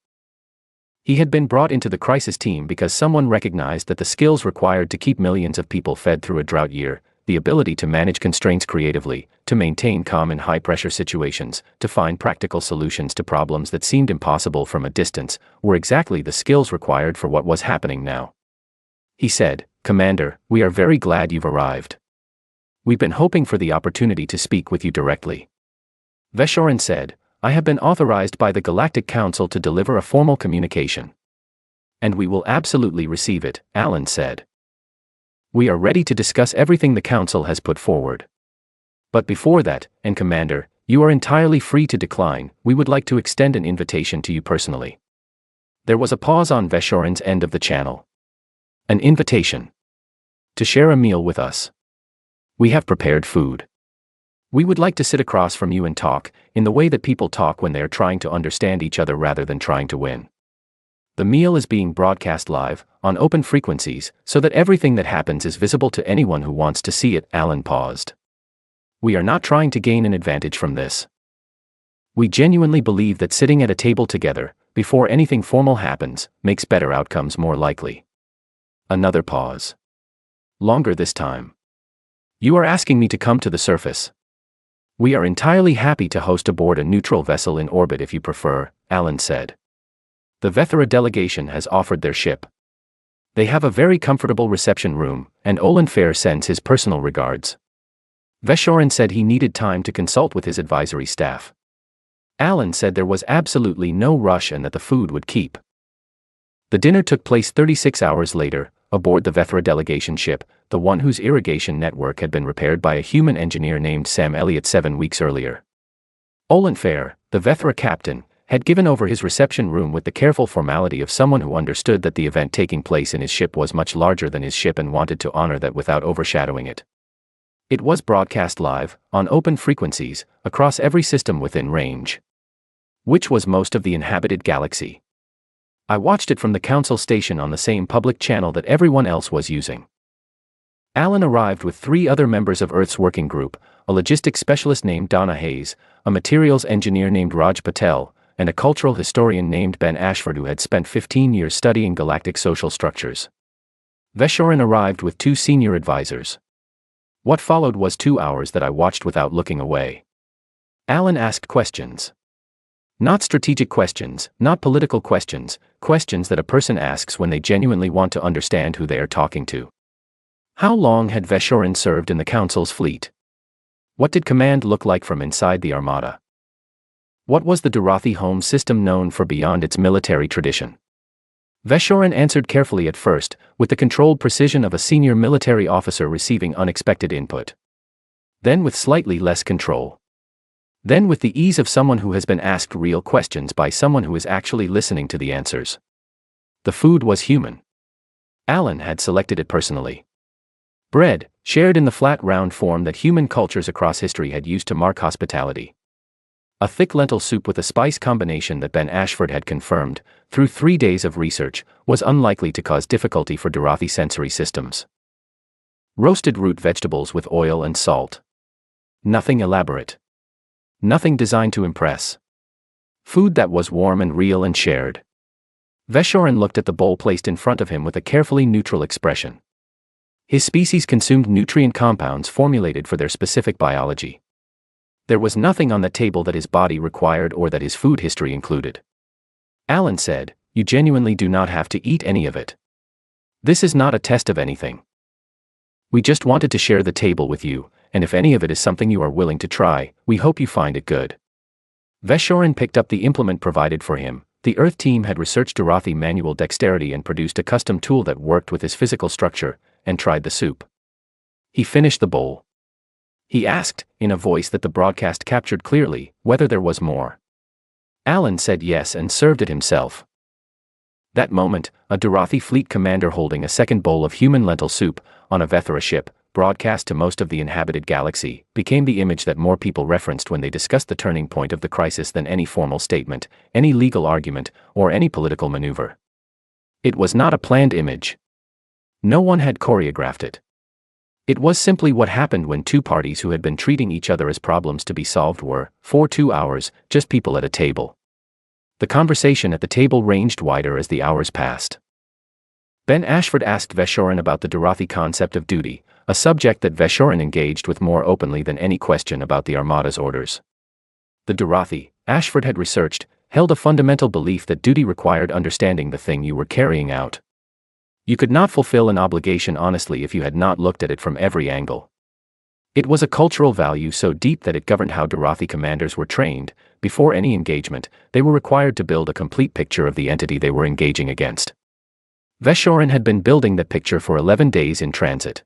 He had been brought into the crisis team because someone recognized that the skills required to keep millions of people fed through a drought year, the ability to manage constraints creatively, to maintain calm in high-pressure situations, to find practical solutions to problems that seemed impossible from a distance, were exactly the skills required for what was happening now. He said, "Commander, we are very glad you've arrived. We've been hoping for the opportunity to speak with you directly." Veshorin said, "I have been authorized by the Galactic Council to deliver a formal communication. And we will absolutely receive it," Alan said. "We are ready to discuss everything the Council has put forward. But before that, and Commander, you are entirely free to decline, we would like to extend an invitation to you personally." There was a pause on Veshorin's end of the channel. "An invitation. To share a meal with us. We have prepared food. We would like to sit across from you and talk, in the way that people talk when they are trying to understand each other rather than trying to win. The meal is being broadcast live, on open frequencies, so that everything that happens is visible to anyone who wants to see it." Alan paused. "We are not trying to gain an advantage from this. We genuinely believe that sitting at a table together, before anything formal happens, makes better outcomes more likely." Another pause. Longer this time. "You are asking me to come to the surface. We are entirely happy to host aboard a neutral vessel in orbit if you prefer," Alan said. "The Vethra delegation has offered their ship. They have a very comfortable reception room, and Olin Fair sends his personal regards." Veshorin said he needed time to consult with his advisory staff. Alan said there was absolutely no rush and that the food would keep. The dinner took place 36 hours later, aboard the Vethra delegation ship, the one whose irrigation network had been repaired by a human engineer named Sam Elliott 7 weeks earlier. Olin Fair, the Vethra captain, had given over his reception room with the careful formality of someone who understood that the event taking place in his ship was much larger than his ship and wanted to honor that without overshadowing it. It was broadcast live, on open frequencies, across every system within range. Which was most of the inhabited galaxy. I watched it from the Council station on the same public channel that everyone else was using. Alan arrived with 3 other members of Earth's working group, a logistics specialist named Donna Hayes, a materials engineer named Raj Patel, and a cultural historian named Ben Ashford who had spent 15 years studying galactic social structures. Veshorin arrived with 2 senior advisors. What followed was 2 hours that I watched without looking away. Alan asked questions. Not strategic questions, not political questions, questions that a person asks when they genuinely want to understand who they are talking to. How long had Veshorin served in the Council's fleet? What did command look like from inside the Armada? What was the Durathi home system known for beyond its military tradition? Veshorin answered carefully at first, with the controlled precision of a senior military officer receiving unexpected input. Then with slightly less control. Then with the ease of someone who has been asked real questions by someone who is actually listening to the answers. The food was human. Alan had selected it personally. Bread, shared in the flat round form that human cultures across history had used to mark hospitality. A thick lentil soup with a spice combination that Ben Ashford had confirmed, through 3 days of research, was unlikely to cause difficulty for Durathi sensory systems. Roasted root vegetables with oil and salt. Nothing elaborate. Nothing designed to impress. Food that was warm and real and shared. Veshorin looked at the bowl placed in front of him with a carefully neutral expression. His species consumed nutrient compounds formulated for their specific biology. There was nothing on the table that his body required or that his food history included. Alan said, "You genuinely do not have to eat any of it. This is not a test of anything. We just wanted to share the table with you, and if any of it is something you are willing to try, we hope you find it good." Veshorin picked up the implement provided for him. The Earth team had researched Dorothy manual dexterity and produced a custom tool that worked with his physical structure, and tried the soup. He finished the bowl. He asked, in a voice that the broadcast captured clearly, whether there was more. Alan said yes and served it himself. That moment, a Dorothy fleet commander holding a second bowl of human lentil soup, on a Vethra ship, broadcast to most of the inhabited galaxy, became the image that more people referenced when they discussed the turning point of the crisis than any formal statement, any legal argument, or any political maneuver. It was not a planned image. No one had choreographed it. It was simply what happened when two parties who had been treating each other as problems to be solved were, for 2 hours, just people at a table. The conversation at the table ranged wider as the hours passed. Ben Ashford asked Veshorin about the Dorothy concept of duty, a subject that Veshorin engaged with more openly than any question about the Armada's orders. The Dorothy, Ashford had researched, held a fundamental belief that duty required understanding the thing you were carrying out. You could not fulfill an obligation honestly if you had not looked at it from every angle. It was a cultural value so deep that it governed how Dorothy commanders were trained. Before any engagement, they were required to build a complete picture of the entity they were engaging against. Veshorin had been building that picture for 11 days in transit.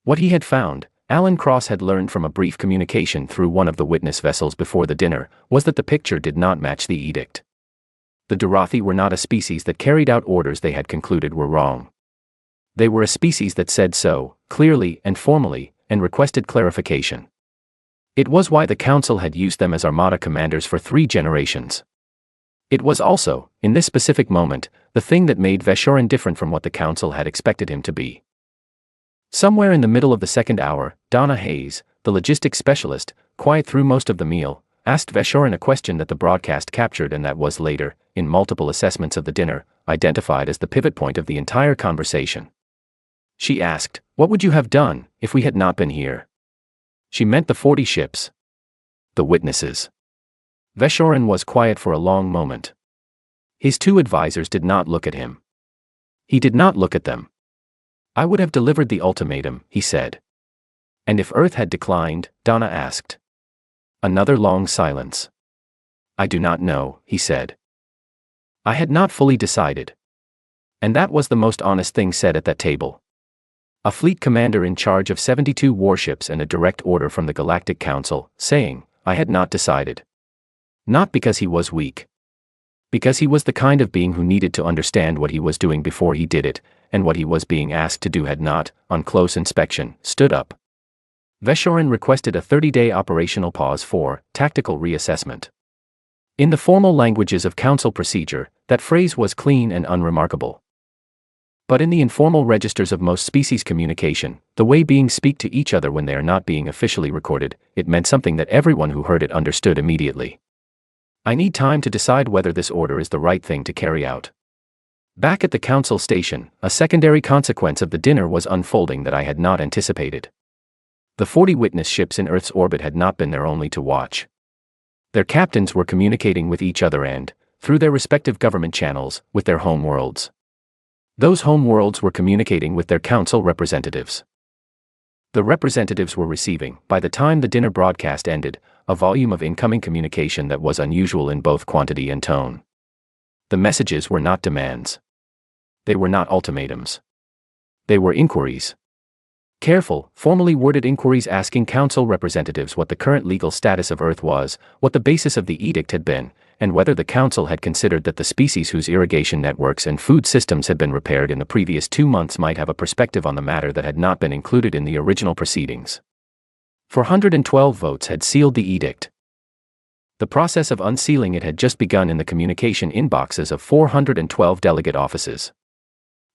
What he had found, Alan Cross had learned from a brief communication through one of the witness vessels before the dinner, was that the picture did not match the edict. The Dorothy were not a species that carried out orders they had concluded were wrong. They were a species that said so, clearly and formally, and requested clarification. It was why the Council had used them as Armada commanders for 3 generations. It was also, in this specific moment, the thing that made Veshorin different from what the Council had expected him to be. Somewhere in the middle of the second hour, Donna Hayes, the logistics specialist, quiet through most of the meal, asked Veshorin a question that the broadcast captured and that was later, in multiple assessments of the dinner, identified as the pivot point of the entire conversation. She asked, "What would you have done if we had not been here?" She meant the 40 ships. The witnesses. Veshorin was quiet for a long moment. His 2 advisors did not look at him. He did not look at them. "I would have delivered the ultimatum," he said. "And if Earth had declined?" Donna asked. Another long silence. "I do not know," he said. "I had not fully decided." And that was the most honest thing said at that table. A fleet commander in charge of 72 warships and a direct order from the Galactic Council, saying, "I had not decided." Not because he was weak. Because he was the kind of being who needed to understand what he was doing before he did it, and what he was being asked to do had not, on close inspection, stood up. Veshorin requested a 30-day operational pause for tactical reassessment. In the formal languages of Council procedure, that phrase was clean and unremarkable. But in the informal registers of most species communication, the way beings speak to each other when they are not being officially recorded, it meant something that everyone who heard it understood immediately. "I need time to decide whether this order is the right thing to carry out." Back at the Council station, a secondary consequence of the dinner was unfolding that I had not anticipated. The 40 witness ships in Earth's orbit had not been there only to watch. Their captains were communicating with each other and, through their respective government channels, with their home worlds. Those home worlds were communicating with their Council representatives. The representatives were receiving, by the time the dinner broadcast ended, a volume of incoming communication that was unusual in both quantity and tone. The messages were not demands. They were not ultimatums. They were inquiries. Careful, formally worded inquiries asking Council representatives what the current legal status of Earth was, what the basis of the edict had been, and whether the Council had considered that the species whose irrigation networks and food systems had been repaired in the previous 2 months might have a perspective on the matter that had not been included in the original proceedings. 412 votes had sealed the edict. The process of unsealing it had just begun in the communication inboxes of 412 delegate offices.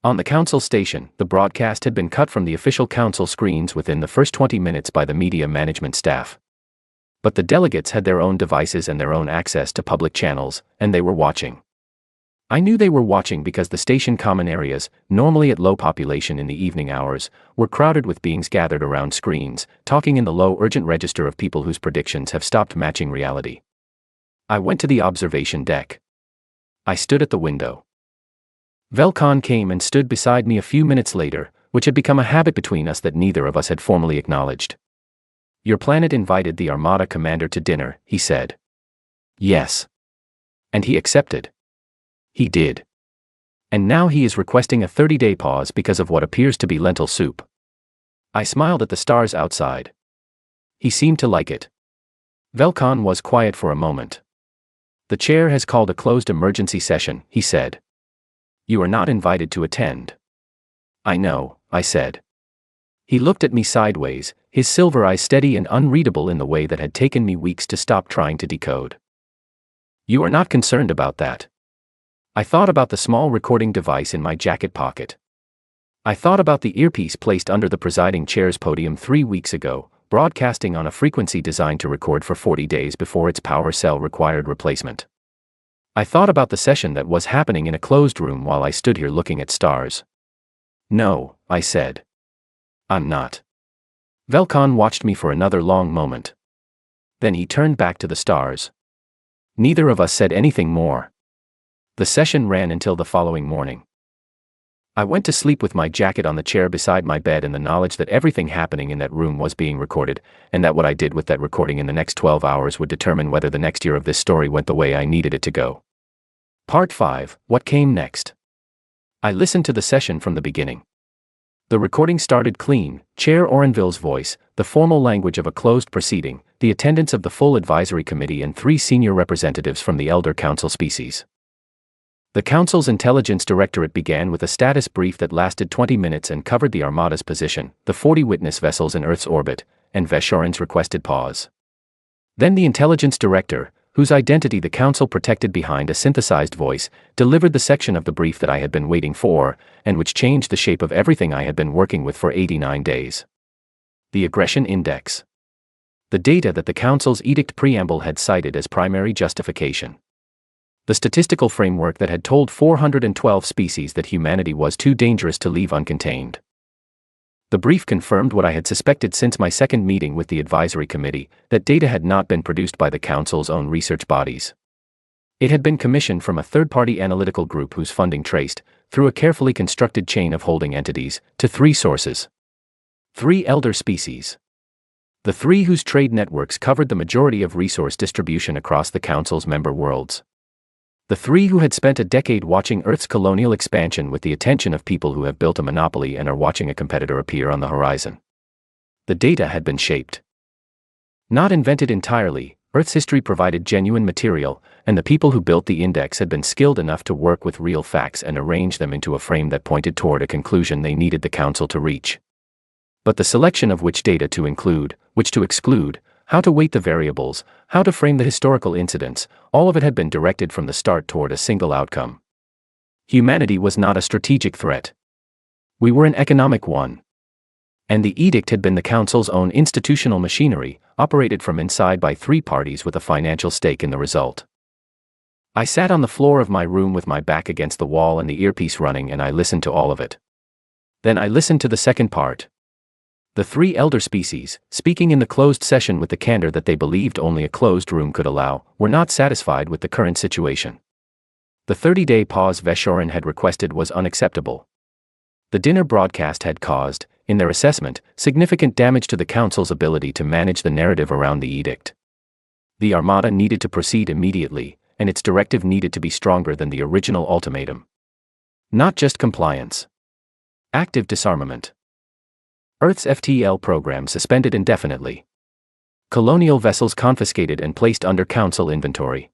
On the council station, the broadcast had been cut from the official council screens within the first 20 minutes by the media management staff. But the delegates had their own devices and their own access to public channels, and they were watching. I knew they were watching because the station common areas, normally at low population in the evening hours, were crowded with beings gathered around screens, talking in the low urgent register of people whose predictions have stopped matching reality. I went to the observation deck. I stood at the window. Velkan came and stood beside me a few minutes later, which had become a habit between us that neither of us had formally acknowledged. "Your planet invited the Armada commander to dinner," he said. "Yes." "And he accepted." "He did. And now he is requesting a 30-day pause because of what appears to be lentil soup." I smiled at the stars outside. He seemed to like it. Velkan was quiet for a moment. "The chair has called a closed emergency session," he said. "You are not invited to attend." "I know," I said. He looked at me sideways, his silver eyes steady and unreadable in the way that had taken me weeks to stop trying to decode. "You are not concerned about that." I thought about the small recording device in my jacket pocket. I thought about the earpiece placed under the presiding chair's podium 3 weeks ago, broadcasting on a frequency designed to record for 40 days before its power cell required replacement. I thought about the session that was happening in a closed room while I stood here looking at stars. "No," I said. "I'm not." Velkan watched me for another long moment. Then he turned back to the stars. Neither of us said anything more. The session ran until the following morning. I went to sleep with my jacket on the chair beside my bed and the knowledge that everything happening in that room was being recorded, and that what I did with that recording in the next 12 hours would determine whether the next year of this story went the way I needed it to go. Part 5, What Came Next? I listened to the session from the beginning. The recording started clean, Chair Orenville's voice, the formal language of a closed proceeding, the attendance of the full advisory committee and 3 senior representatives from the elder council species. The council's intelligence directorate began with a status brief that lasted 20 minutes and covered the Armada's position, the 40 witness vessels in Earth's orbit, and Veshorin's requested pause. Then the intelligence director, whose identity the council protected behind a synthesized voice, delivered the section of the brief that I had been waiting for, and which changed the shape of everything I had been working with for 89 days. The aggression index. The data that the council's edict preamble had cited as primary justification. The statistical framework that had told 412 species that humanity was too dangerous to leave uncontained. The brief confirmed what I had suspected since my second meeting with the advisory committee, that data had not been produced by the council's own research bodies. It had been commissioned from a third-party analytical group whose funding traced, through a carefully constructed chain of holding entities, to 3 sources. 3 elder species. The 3 whose trade networks covered the majority of resource distribution across the council's member worlds. The 3 who had spent a decade watching Earth's colonial expansion with the attention of people who have built a monopoly and are watching a competitor appear on the horizon. The data had been shaped. Not invented entirely, Earth's history provided genuine material, and the people who built the index had been skilled enough to work with real facts and arrange them into a frame that pointed toward a conclusion they needed the council to reach. But the selection of which data to include, which to exclude, how to weight the variables, how to frame the historical incidents, all of it had been directed from the start toward a single outcome. Humanity was not a strategic threat. We were an economic one. And the edict had been the council's own institutional machinery, operated from inside by 3 parties with a financial stake in the result. I sat on the floor of my room with my back against the wall and the earpiece running, and I listened to all of it. Then I listened to the second part. The 3 elder species, speaking in the closed session with the candor that they believed only a closed room could allow, were not satisfied with the current situation. The 30-day pause Veshorin had requested was unacceptable. The dinner broadcast had caused, in their assessment, significant damage to the council's ability to manage the narrative around the edict. The Armada needed to proceed immediately, and its directive needed to be stronger than the original ultimatum. Not just compliance. Active disarmament. Earth's FTL program suspended indefinitely. Colonial vessels confiscated and placed under council inventory.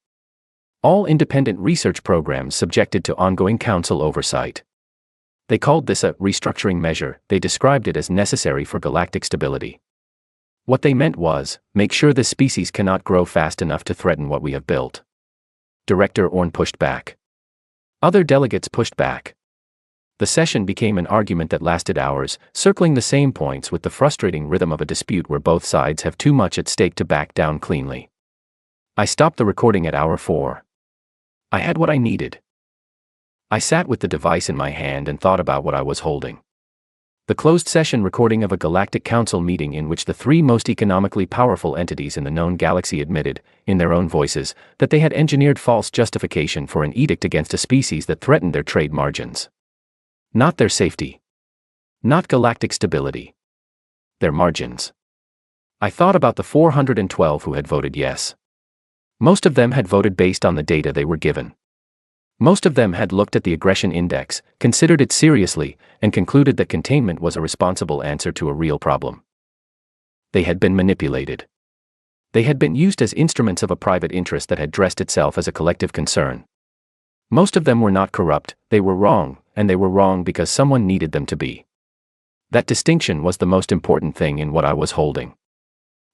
All independent research programs subjected to ongoing council oversight. They called this a restructuring measure. They described it as necessary for galactic stability. What they meant was, make sure this species cannot grow fast enough to threaten what we have built. Director Orn pushed back. Other delegates pushed back. The session became an argument that lasted hours, circling the same points with the frustrating rhythm of a dispute where both sides have too much at stake to back down cleanly. I stopped the recording at hour 4. I had what I needed. I sat with the device in my hand and thought about what I was holding. The closed session recording of a Galactic Council meeting in which the three most economically powerful entities in the known galaxy admitted, in their own voices, that they had engineered false justification for an edict against a species that threatened their trade margins. Not their safety. Not galactic stability. Their margins. I thought about the 412 who had voted yes. Most of them had voted based on the data they were given. Most of them had looked at the aggression index, considered it seriously, and concluded that containment was a responsible answer to a real problem. They had been manipulated. They had been used as instruments of a private interest that had dressed itself as a collective concern. Most of them were not corrupt, they were wrong, and they were wrong because someone needed them to be. That distinction was the most important thing in what I was holding.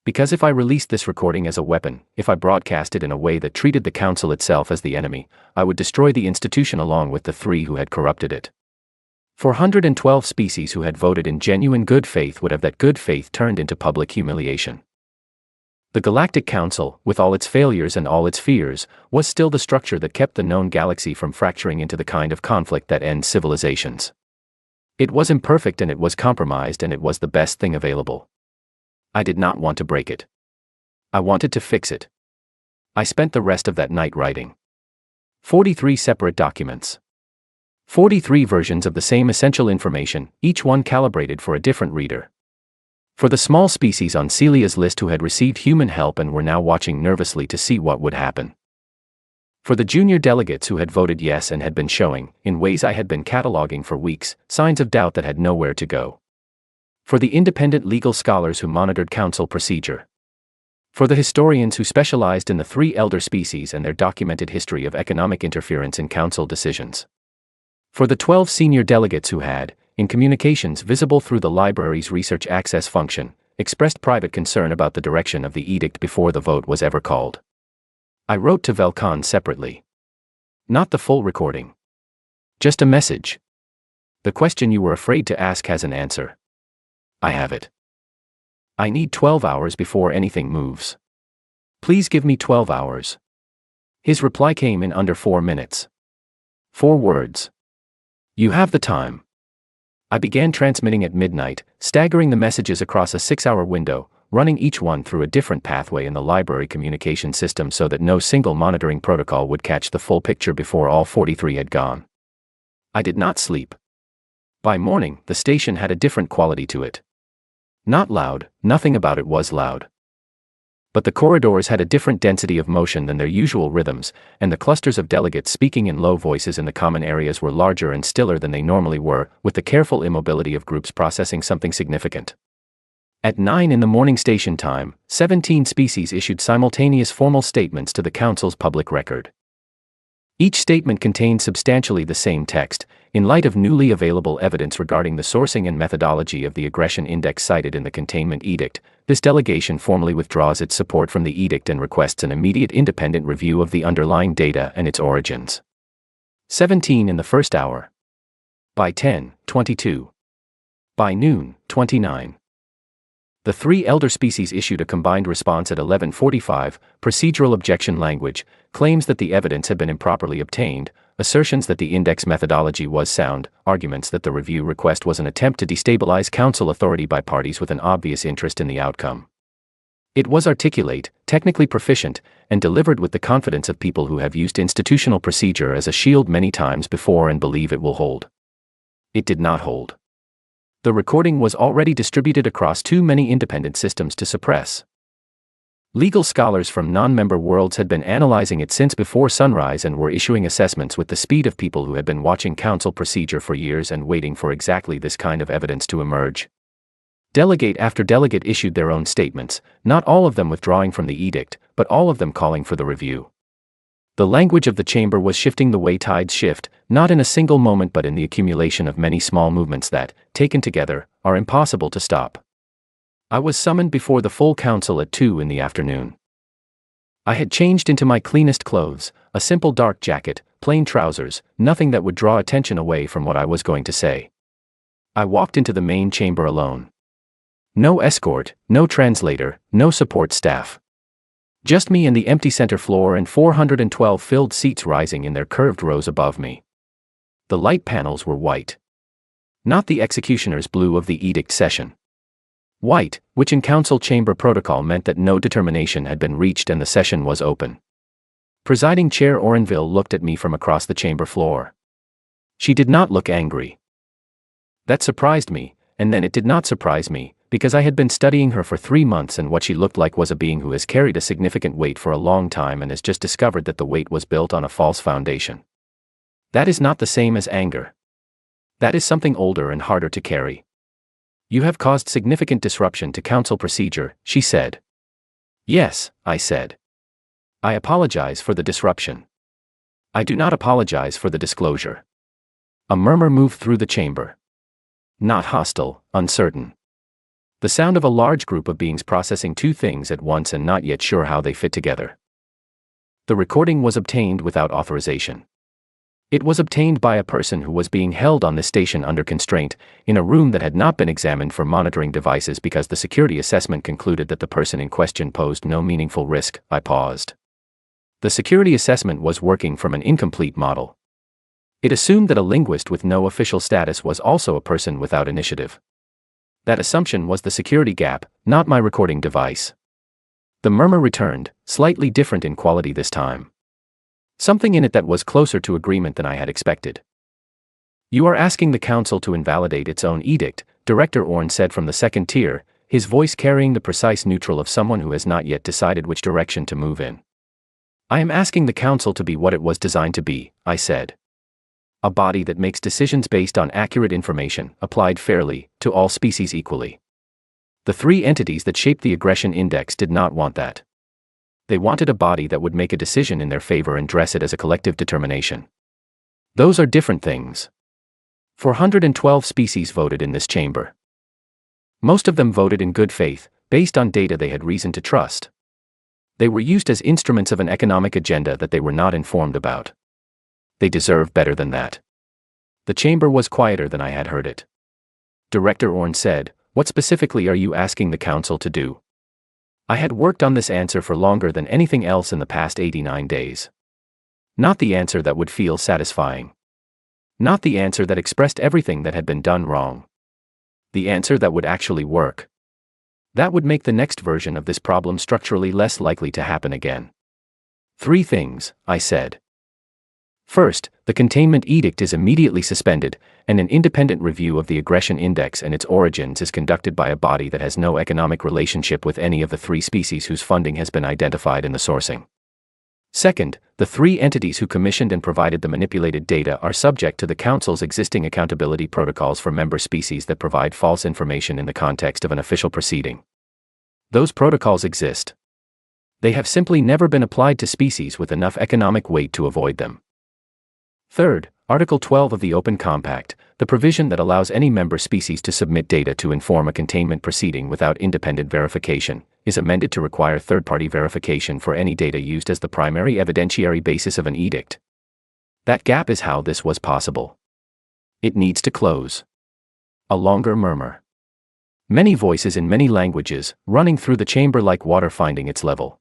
Because if I released this recording as a weapon, if I broadcast it in a way that treated the council itself as the enemy, I would destroy the institution along with the three who had corrupted it. 412 species who had voted in genuine good faith would have that good faith turned into public humiliation. The Galactic Council, with all its failures and all its fears, was still the structure that kept the known galaxy from fracturing into the kind of conflict that ends civilizations. It was imperfect and it was compromised and it was the best thing available. I did not want to break it. I wanted to fix it. I spent the rest of that night writing 43 separate documents. 43 versions of the same essential information, each one calibrated for a different reader. For the small species on Celia's list who had received human help and were now watching nervously to see what would happen. For the junior delegates who had voted yes and had been showing, in ways I had been cataloging for weeks, signs of doubt that had nowhere to go. For the independent legal scholars who monitored council procedure. For the historians who specialized in the three elder species and their documented history of economic interference in council decisions. For the 12 senior delegates who had, in communications visible through the library's research access function, expressed private concern about the direction of the edict before the vote was ever called. I wrote to Velcon separately. Not the full recording. Just a message. The question you were afraid to ask has an answer. I have it. I need 12 hours before anything moves. Please give me 12 hours. His reply came in under 4 minutes. 4 words. You have the time. I began transmitting at midnight, staggering the messages across a 6-hour window, running each one through a different pathway in the library communication system so that no single monitoring protocol would catch the full picture before all 43 had gone. I did not sleep. By morning, the station had a different quality to it. Not loud, nothing about it was loud. But the corridors had a different density of motion than their usual rhythms, and the clusters of delegates speaking in low voices in the common areas were larger and stiller than they normally were, with the careful immobility of groups processing something significant. At 9 in the morning station time, 17 species issued simultaneous formal statements to the Council's public record. Each statement contained substantially the same text. In light of newly available evidence regarding the sourcing and methodology of the aggression index cited in the containment edict, this delegation formally withdraws its support from the edict and requests an immediate independent review of the underlying data and its origins. 17 in the first hour. By 10, 22. By noon, 29. The 3 elder species issued a combined response at 11:45, procedural objection language, claims that the evidence had been improperly obtained, assertions that the index methodology was sound, arguments that the review request was an attempt to destabilize council authority by parties with an obvious interest in the outcome. It was articulate, technically proficient, and delivered with the confidence of people who have used institutional procedure as a shield many times before and believe it will hold. It did not hold. The recording was already distributed across too many independent systems to suppress. Legal scholars from non-member worlds had been analyzing it since before sunrise and were issuing assessments with the speed of people who had been watching council procedure for years and waiting for exactly this kind of evidence to emerge. Delegate after delegate issued their own statements, not all of them withdrawing from the edict, but all of them calling for the review. The language of the chamber was shifting the way tides shift, not in a single moment but in the accumulation of many small movements that, taken together, are impossible to stop. I was summoned before the full council at 2 in the afternoon. I had changed into my cleanest clothes, a simple dark jacket, plain trousers, nothing that would draw attention away from what I was going to say. I walked into the main chamber alone. No escort, no translator, no support staff. Just me and the empty center floor and 412 filled seats rising in their curved rows above me. The light panels were white. Not the executioner's blue of the edict session. White, which in council chamber protocol meant that no determination had been reached and the session was open. Presiding Chair Orenville looked at me from across the chamber floor. She did not look angry. That surprised me, and then it did not surprise me, because I had been studying her for 3 months and what she looked like was a being who has carried a significant weight for a long time and has just discovered that the weight was built on a false foundation. That is not the same as anger. That is something older and harder to carry. You have caused significant disruption to council procedure, she said. Yes, I said. I apologize for the disruption. I do not apologize for the disclosure. A murmur moved through the chamber. Not hostile, uncertain. The sound of a large group of beings processing two things at once and not yet sure how they fit together. The recording was obtained without authorization. It was obtained by a person who was being held on this station under constraint, in a room that had not been examined for monitoring devices because the security assessment concluded that the person in question posed no meaningful risk. I paused. The security assessment was working from an incomplete model. It assumed that a linguist with no official status was also a person without initiative. That assumption was the security gap, not my recording device. The murmur returned, slightly different in quality this time. Something in it that was closer to agreement than I had expected. You are asking the council to invalidate its own edict, Director Orn said from the second tier, his voice carrying the precise neutral of someone who has not yet decided which direction to move in. I am asking the council to be what it was designed to be, I said. A body that makes decisions based on accurate information, applied fairly, to all species equally. The three entities that shaped the aggression index did not want that. They wanted a body that would make a decision in their favor and dress it as a collective determination. Those are different things. 412 species voted in this chamber. Most of them voted in good faith, based on data they had reason to trust. They were used as instruments of an economic agenda that they were not informed about. They deserve better than that. The chamber was quieter than I had heard it. Director Orn said, "What specifically are you asking the council to do?" I had worked on this answer for longer than anything else in the past 89 days. Not the answer that would feel satisfying. Not the answer that expressed everything that had been done wrong. The answer that would actually work. That would make the next version of this problem structurally less likely to happen again. 3 things, I said. First, the containment edict is immediately suspended, and an independent review of the aggression index and its origins is conducted by a body that has no economic relationship with any of the 3 species whose funding has been identified in the sourcing. Second, the 3 entities who commissioned and provided the manipulated data are subject to the Council's existing accountability protocols for member species that provide false information in the context of an official proceeding. Those protocols exist. They have simply never been applied to species with enough economic weight to avoid them. Third, Article 12 of the Open Compact, the provision that allows any member species to submit data to inform a containment proceeding without independent verification, is amended to require third-party verification for any data used as the primary evidentiary basis of an edict. That gap is how this was possible. It needs to close. A longer murmur. Many voices in many languages, running through the chamber like water finding its level.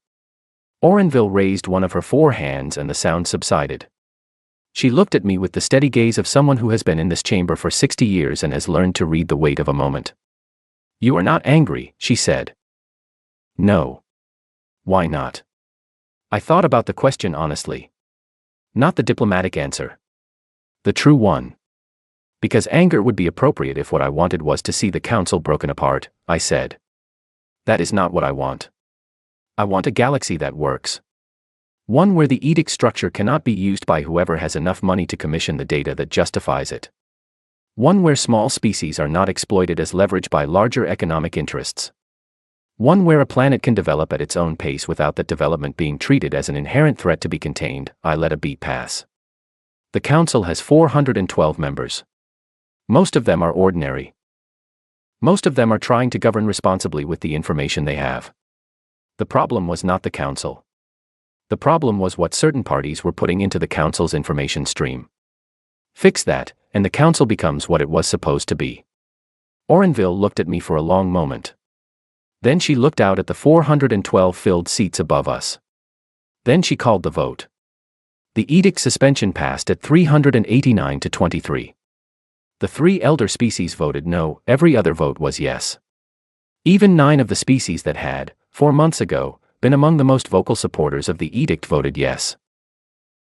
Orenville raised one of her 4 hands and the sound subsided. She looked at me with the steady gaze of someone who has been in this chamber for 60 years and has learned to read the weight of a moment. "You are not angry," she said. "No." "Why not?" I thought about the question honestly. Not the diplomatic answer. The true one. Because anger would be appropriate if what I wanted was to see the council broken apart, I said. That is not what I want. I want a galaxy that works. One where the edict structure cannot be used by whoever has enough money to commission the data that justifies it. One where small species are not exploited as leverage by larger economic interests. One where a planet can develop at its own pace without that development being treated as an inherent threat to be contained. I let a beat pass. The council has 412 members. Most of them are ordinary. Most of them are trying to govern responsibly with the information they have. The problem was not the council. The problem was what certain parties were putting into the council's information stream. Fix that, and the council becomes what it was supposed to be. Orenville looked at me for a long moment. Then she looked out at the 412 filled seats above us. Then she called the vote. The edict suspension passed at 389 to 23. The 3 elder species voted no, every other vote was yes. Even 9 of the species that had, 4 months ago, been among the most vocal supporters of the edict voted yes.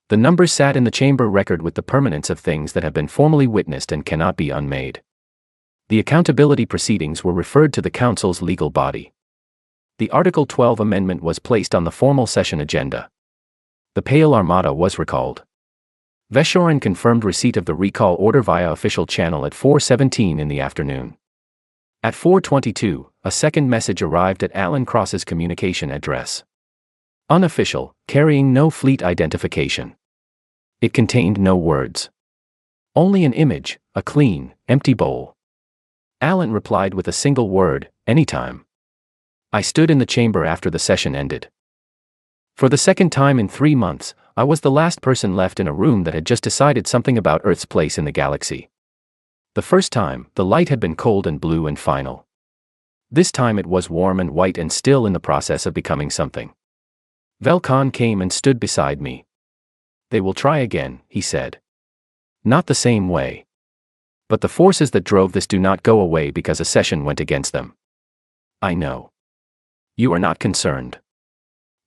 The numbers sat in the chamber record with the permanence of things that have been formally witnessed and cannot be unmade. The accountability proceedings were referred to the council's legal body. The Article 12 amendment was placed on the formal session agenda. The Pale Armada was recalled. Veshorin confirmed receipt of the recall order via official channel at 4:17 in the afternoon. At 4:22, a second message arrived at Alan Cross's communication address. Unofficial, carrying no fleet identification. It contained no words. Only an image, a clean, empty bowl. Alan replied with a single word, anytime. I stood in the chamber after the session ended. For the second time in 3 months, I was the last person left in a room that had just decided something about Earth's place in the galaxy. The first time, the light had been cold and blue and final. This time it was warm and white and still in the process of becoming something. Velkan came and stood beside me. They will try again, he said. Not the same way. But the forces that drove this do not go away because a session went against them. I know. You are not concerned.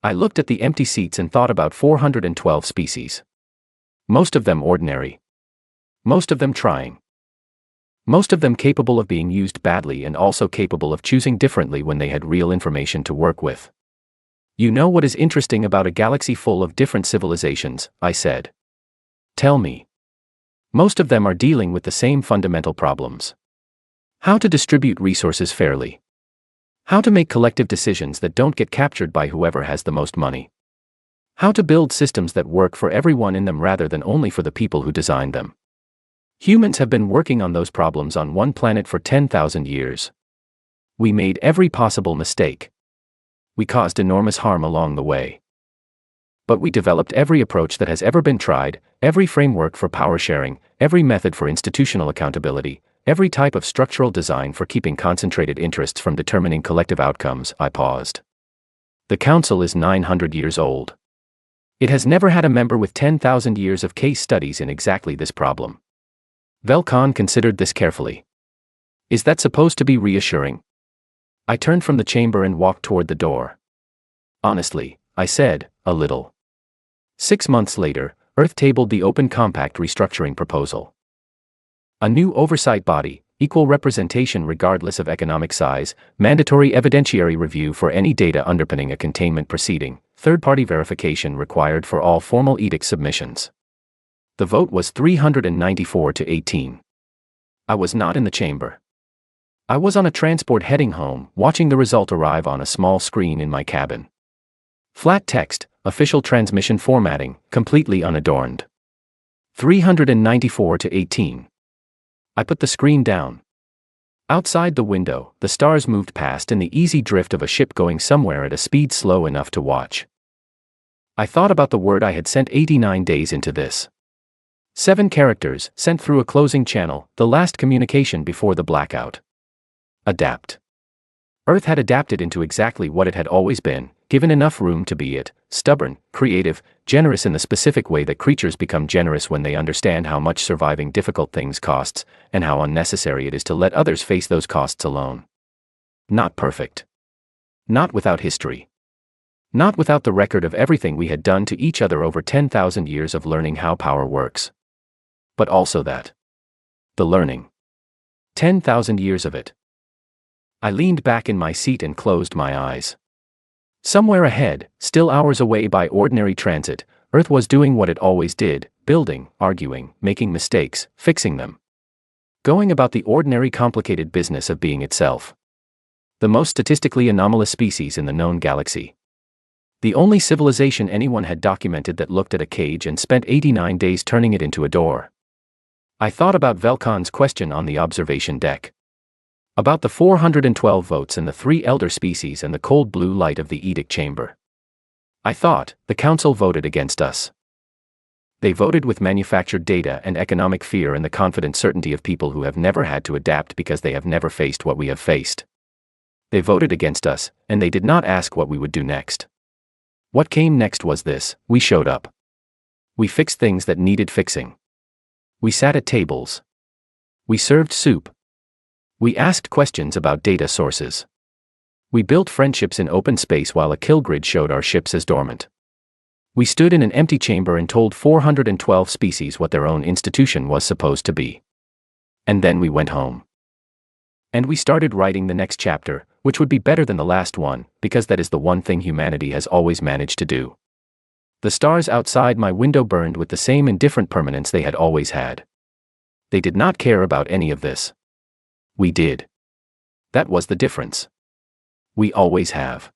I looked at the empty seats and thought about 412 species. Most of them ordinary. Most of them trying. Most of them capable of being used badly and also capable of choosing differently when they had real information to work with. You know what is interesting about a galaxy full of different civilizations, I said. Tell me. Most of them are dealing with the same fundamental problems. How to distribute resources fairly. How to make collective decisions that don't get captured by whoever has the most money. How to build systems that work for everyone in them rather than only for the people who designed them. Humans have been working on those problems on one planet for 10,000 years. We made every possible mistake. We caused enormous harm along the way. But we developed every approach that has ever been tried, every framework for power sharing, every method for institutional accountability, every type of structural design for keeping concentrated interests from determining collective outcomes. I paused. The Council is 900 years old. It has never had a member with 10,000 years of case studies in exactly this problem. Velkan considered this carefully. Is that supposed to be reassuring? I turned from the chamber and walked toward the door. Honestly, I said, a little. 6 months later, Earth tabled the Open Compact restructuring proposal. A new oversight body, equal representation regardless of economic size, mandatory evidentiary review for any data underpinning a containment proceeding, third-party verification required for all formal edict submissions. The vote was 394 to 18. I was not in the chamber. I was on a transport heading home, watching the result arrive on a small screen in my cabin. Flat text, official transmission formatting, completely unadorned. 394 to 18. I put the screen down. Outside the window, the stars moved past in the easy drift of a ship going somewhere at a speed slow enough to watch. I thought about the word I had sent 89 days into this. 7 characters, sent through a closing channel, the last communication before the blackout. Adapt. Earth had adapted into exactly what it had always been, given enough room to be it, stubborn, creative, generous in the specific way that creatures become generous when they understand how much surviving difficult things costs, and how unnecessary it is to let others face those costs alone. Not perfect. Not without history. Not without the record of everything we had done to each other over 10,000 years of learning how power works. But also that. The learning. 10,000 years of it. I leaned back in my seat and closed my eyes. Somewhere ahead, still hours away by ordinary transit, Earth was doing what it always did, building, arguing, making mistakes, fixing them. Going about the ordinary complicated business of being itself. The most statistically anomalous species in the known galaxy. The only civilization anyone had documented that looked at a cage and spent 89 days turning it into a door. I thought about Velkan's question on the observation deck. About the 412 votes and the 3 elder species and the cold blue light of the edict chamber. I thought, the council voted against us. They voted with manufactured data and economic fear and the confident certainty of people who have never had to adapt because they have never faced what we have faced. They voted against us, and they did not ask what we would do next. What came next was this: we showed up. We fixed things that needed fixing. We sat at tables. We served soup. We asked questions about data sources. We built friendships in open space while a kill grid showed our ships as dormant. We stood in an empty chamber and told 412 species what their own institution was supposed to be. And then we went home. And we started writing the next chapter, which would be better than the last one, because that is the one thing humanity has always managed to do. The stars outside my window burned with the same indifferent permanence they had always had. They did not care about any of this. We did. That was the difference. We always have.